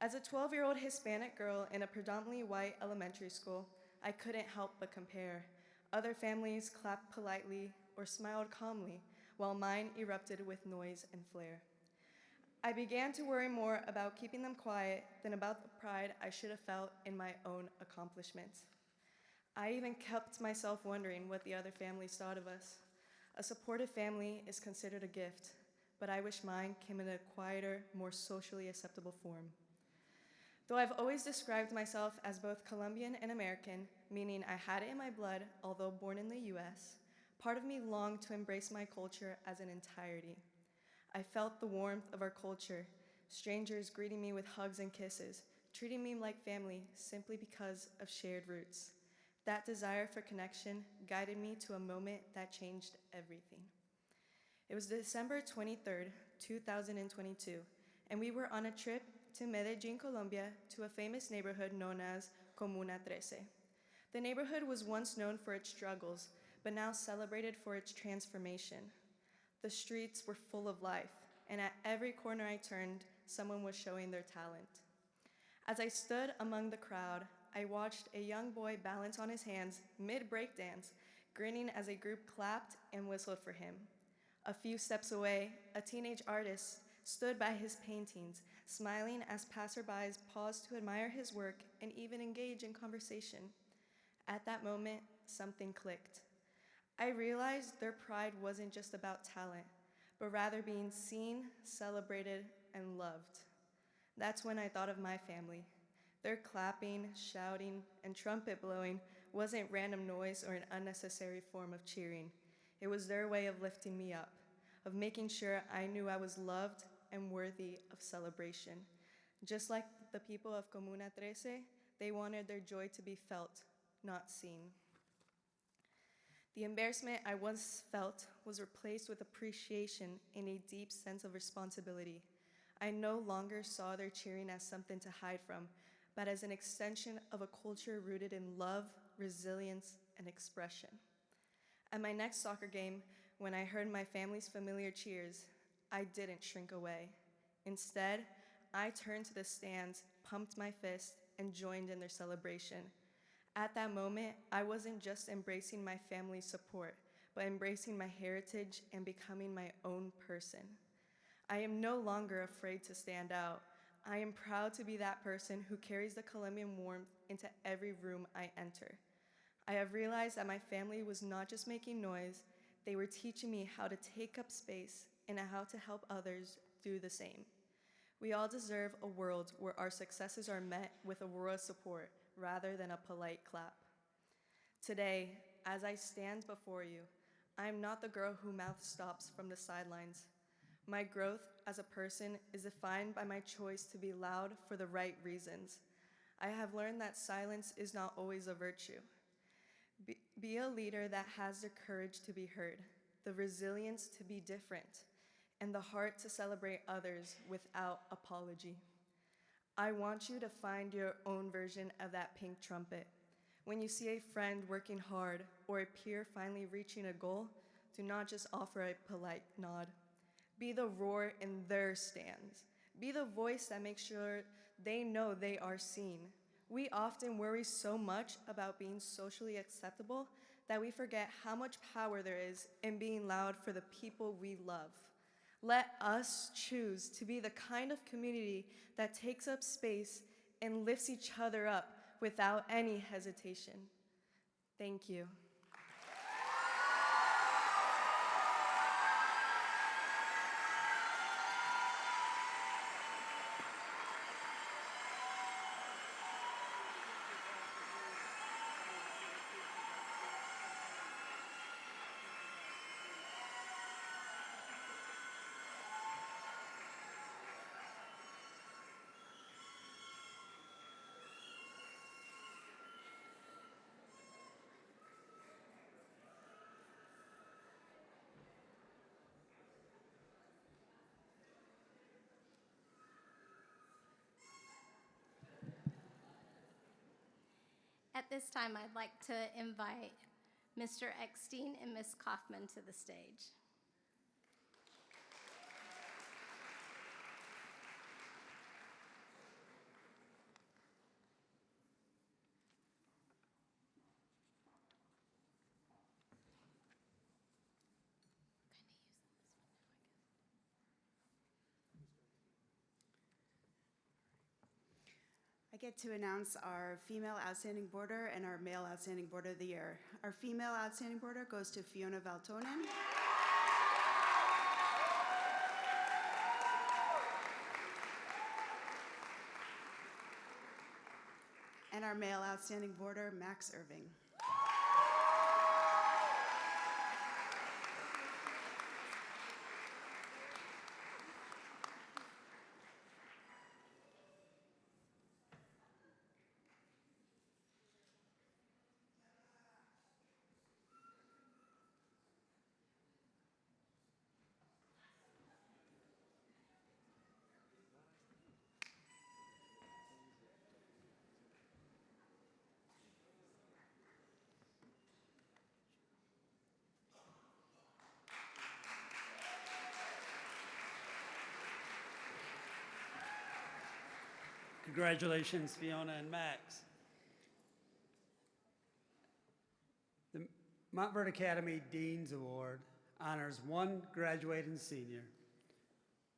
As a 12-year-old Hispanic girl in a predominantly white elementary school, I couldn't help but compare. Other families clapped politely or smiled calmly, while mine erupted with noise and flair. I began to worry more about keeping them quiet than about the pride I should have felt in my own accomplishments. I even kept myself wondering what the other families thought of us. A supportive family is considered a gift, but I wish mine came in a quieter, more socially acceptable form. Though I've always described myself as both Colombian and American, meaning I had it in my blood, although born in the US, part of me longed to embrace my culture as an entirety. I felt the warmth of our culture, strangers greeting me with hugs and kisses, treating me like family simply because of shared roots. That desire for connection guided me to a moment that changed everything. It was December 23rd, 2022, and we were on a trip to Medellin, Colombia, to a famous neighborhood known as Comuna 13. The neighborhood was once known for its struggles, but now celebrated for its transformation. The streets were full of life, and at every corner I turned, someone was showing their talent. As I stood among the crowd, I watched a young boy balance on his hands mid-breakdance, grinning as a group clapped and whistled for him. A few steps away, a teenage artist stood by his paintings, smiling as passerbys paused to admire his work and even engage in conversation. At that moment, something clicked. I realized their pride wasn't just about talent, but rather being seen, celebrated, and loved. That's when I thought of my family. Their clapping, shouting, and trumpet blowing wasn't random noise or an unnecessary form of cheering. It was their way of lifting me up, of making sure I knew I was loved and worthy of celebration. Just like the people of Comuna 13, they wanted their joy to be felt, not seen. The embarrassment I once felt was replaced with appreciation and a deep sense of responsibility. I no longer saw their cheering as something to hide from, but as an extension of a culture rooted in love, resilience, and expression. At my next soccer game, when I heard my family's familiar cheers, I didn't shrink away. Instead, I turned to the stands, pumped my fist, and joined in their celebration. At that moment, I wasn't just embracing my family's support, but embracing my heritage and becoming my own person. I am no longer afraid to stand out. I am proud to be that person who carries the Colombian warmth into every room I enter. I have realized that my family was not just making noise, they were teaching me how to take up space and how to help others do the same. We all deserve a world where our successes are met with a roar of support rather than a polite clap. Today, as I stand before you, I am not the girl who mouth stops from the sidelines. My growth as a person is defined by my choice to be loud for the right reasons. I have learned that silence is not always a virtue. Be a leader that has the courage to be heard, the resilience to be different, and the heart to celebrate others without apology. I want you to find your own version of that pink trumpet. When you see a friend working hard or a peer finally reaching a goal, do not just offer a polite nod. Be the roar in their stands. Be the voice that makes sure they know they are seen. We often worry so much about being socially acceptable that we forget how much power there is in being loud for the people we love. Let us choose to be the kind of community that takes up space and lifts each other up without any hesitation. Thank you. At this time, I'd like to invite Mr. Eckstein and Ms. Kaufman to the stage. get to announce our female outstanding boarder and our male outstanding boarder of the year. Our female outstanding boarder goes to Fiona Valtonen. And our male outstanding boarder, Max Irving. Congratulations, Fiona and Max. The Montverde Academy Dean's Award honors one graduating senior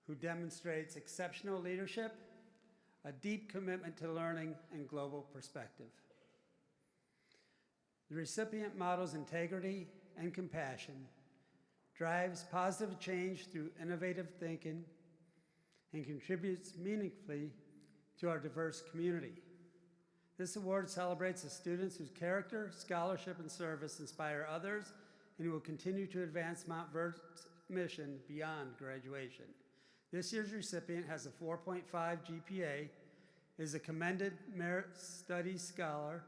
who demonstrates exceptional leadership, a deep commitment to learning, and global perspective. The recipient models integrity and compassion, drives positive change through innovative thinking, and contributes meaningfully to our diverse community. This award celebrates the students whose character, scholarship, and service inspire others and who will continue to advance Montverde's mission beyond graduation. This year's recipient has a 4.5 GPA, is a commended Merit Studies Scholar,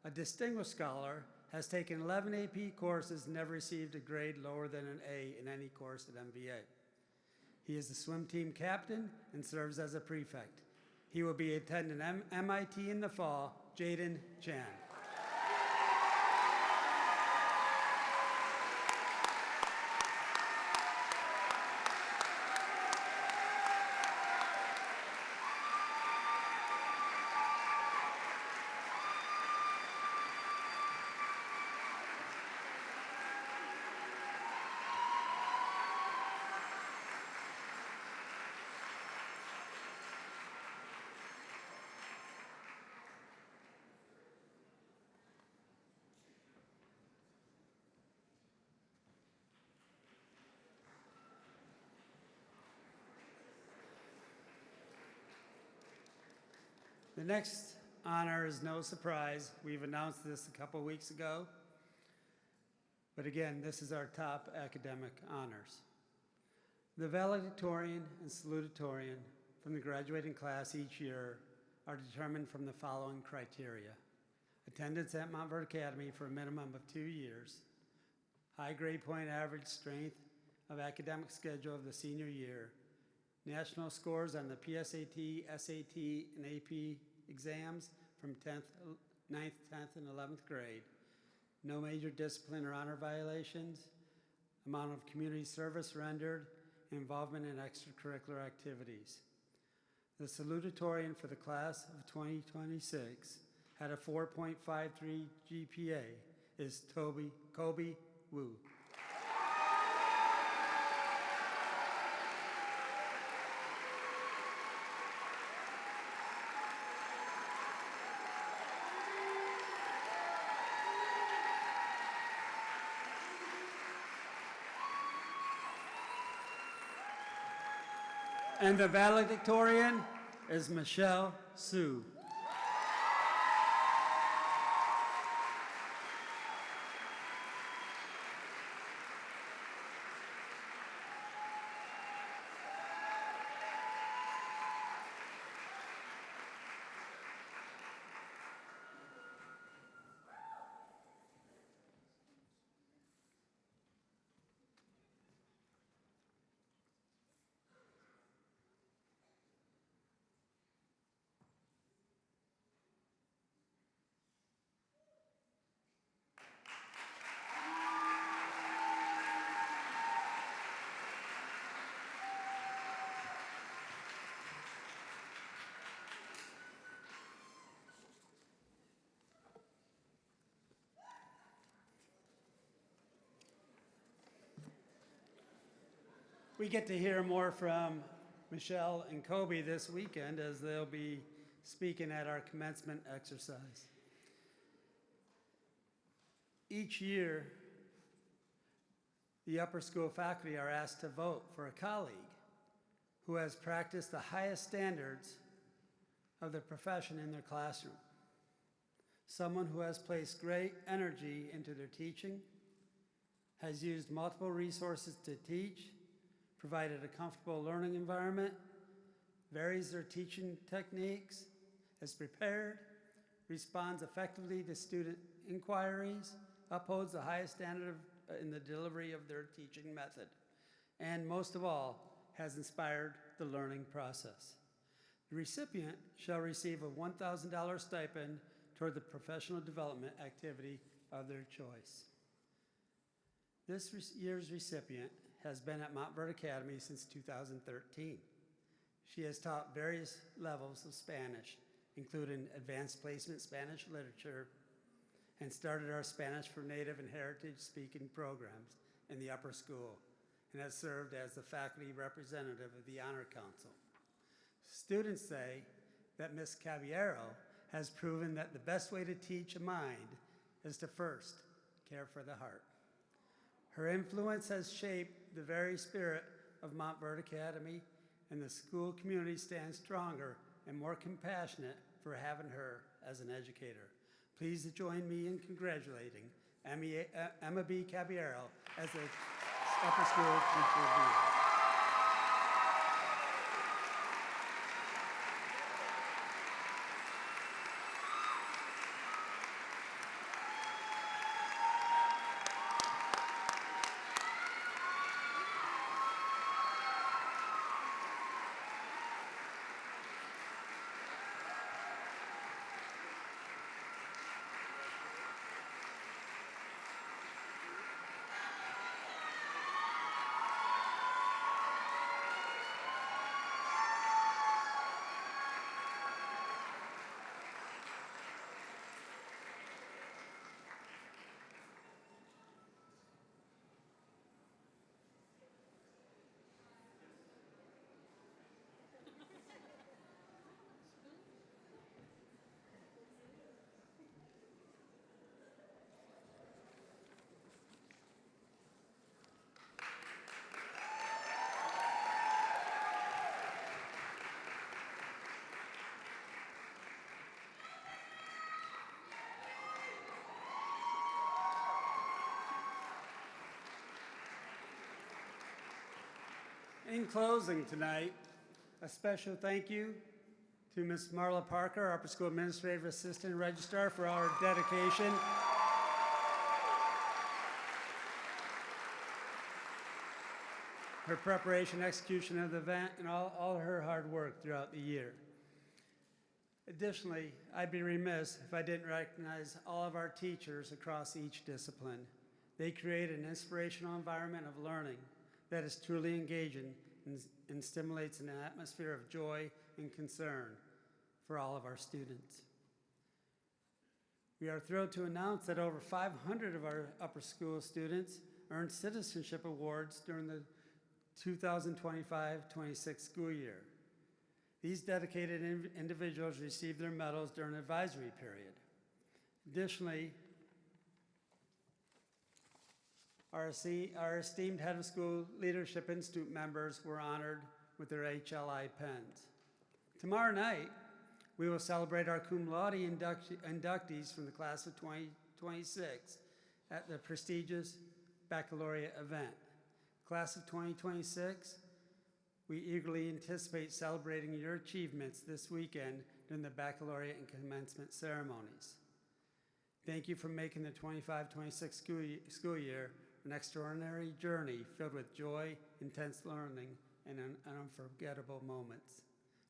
a distinguished scholar, has taken 11 AP courses, and never received a grade lower than an A in any course at MVA. He is the swim team captain and serves as a prefect. He will be attending MIT in the fall. Jaden Chan. The next honor is no surprise. We've announced this a couple weeks ago. But again, this is our top academic honors. The valedictorian and salutatorian from the graduating class each year are determined from the following criteria: attendance at Montverde Academy for a minimum of 2 years, high grade point average strength of academic schedule of the senior year, national scores on the PSAT, SAT, and AP exams from 9th, 10th, and 11th grade, no major discipline or honor violations, amount of community service rendered, involvement in extracurricular activities. The salutatorian for the class of 2026 had a 4.53 GPA, is Kobe Wu. And the valedictorian is Michelle Su. We get to hear more from Michelle and Kobe this weekend as they'll be speaking at our commencement exercise. Each year, the upper school faculty are asked to vote for a colleague who has practiced the highest standards of the profession in their classroom. Someone who has placed great energy into their teaching, has used multiple resources to teach, provided a comfortable learning environment, varies their teaching techniques, is prepared, responds effectively to student inquiries, upholds the highest standard in the delivery of their teaching method, and most of all, has inspired the learning process. The recipient shall receive a $1,000 stipend toward the professional development activity of their choice. This year's recipient has been at Mount Verde Academy since 2013. She has taught various levels of Spanish, including advanced placement Spanish literature, and started our Spanish for Native and Heritage speaking programs in the upper school, and has served as the faculty representative of the Honor Council. Students say that Ms. Caballero has proven that the best way to teach a mind is to first care for the heart. Her influence has shaped the very spirit of Mount Verde Academy, and the school community stands stronger and more compassionate for having her as an educator. Please join me in congratulating Emma B. Caballero as the upper school teacher of the year. In closing tonight, a special thank you to Ms. Marla Parker, our Upper School Administrative Assistant and Registrar, for our dedication. Her preparation, execution of the event, and all her hard work throughout the year. Additionally, I'd be remiss if I didn't recognize all of our teachers across each discipline. They create an inspirational environment of learning that is truly engaging and stimulates an atmosphere of joy and concern for all of our students. We are thrilled to announce that over 500 of our upper school students earned citizenship awards during the 2025-26 school year. These dedicated individuals received their medals during an advisory period. Additionally, our esteemed Head of School Leadership Institute members were honored with their HLI pens. Tomorrow night, we will celebrate our cum laude inductees from the class of 2026 at the prestigious baccalaureate event. Class of 2026, we eagerly anticipate celebrating your achievements this weekend during the baccalaureate and commencement ceremonies. Thank you for making the 25-26 school year an extraordinary journey filled with joy, intense learning, and unforgettable moments.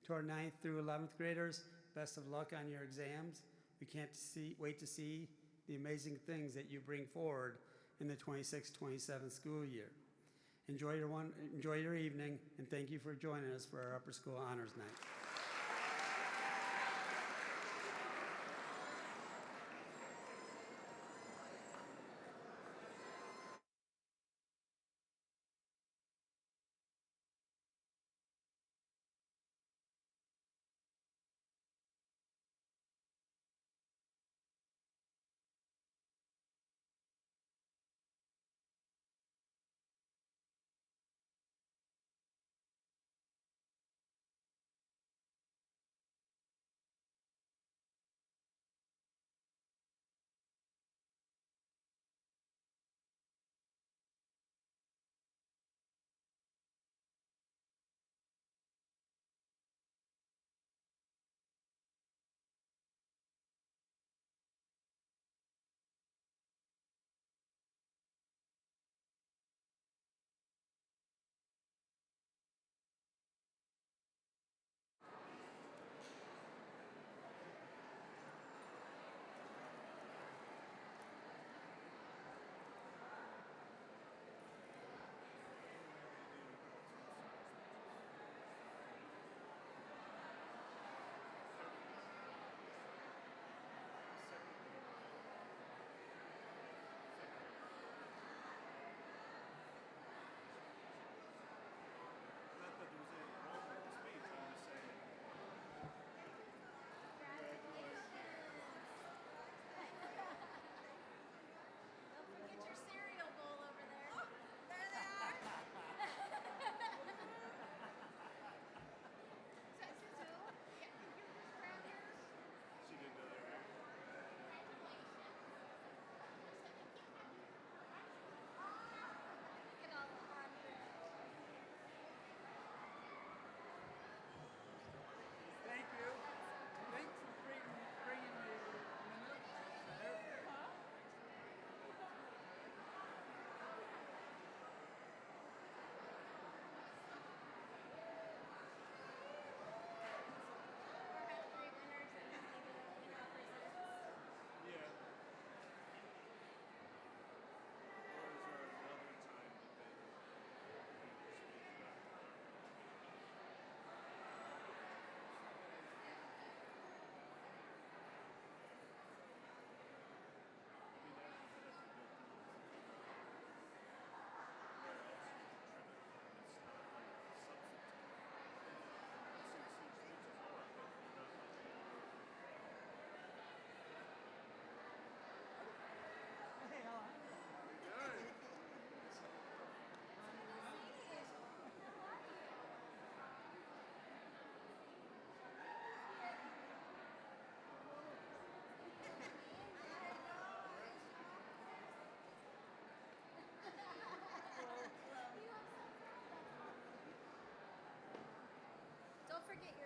To our 9th through 11th graders, best of luck on your exams. We can't wait to see the amazing things that you bring forward in the 26-27 school year. Enjoy your evening, and thank you for joining us for our Upper School Honors Night. forget your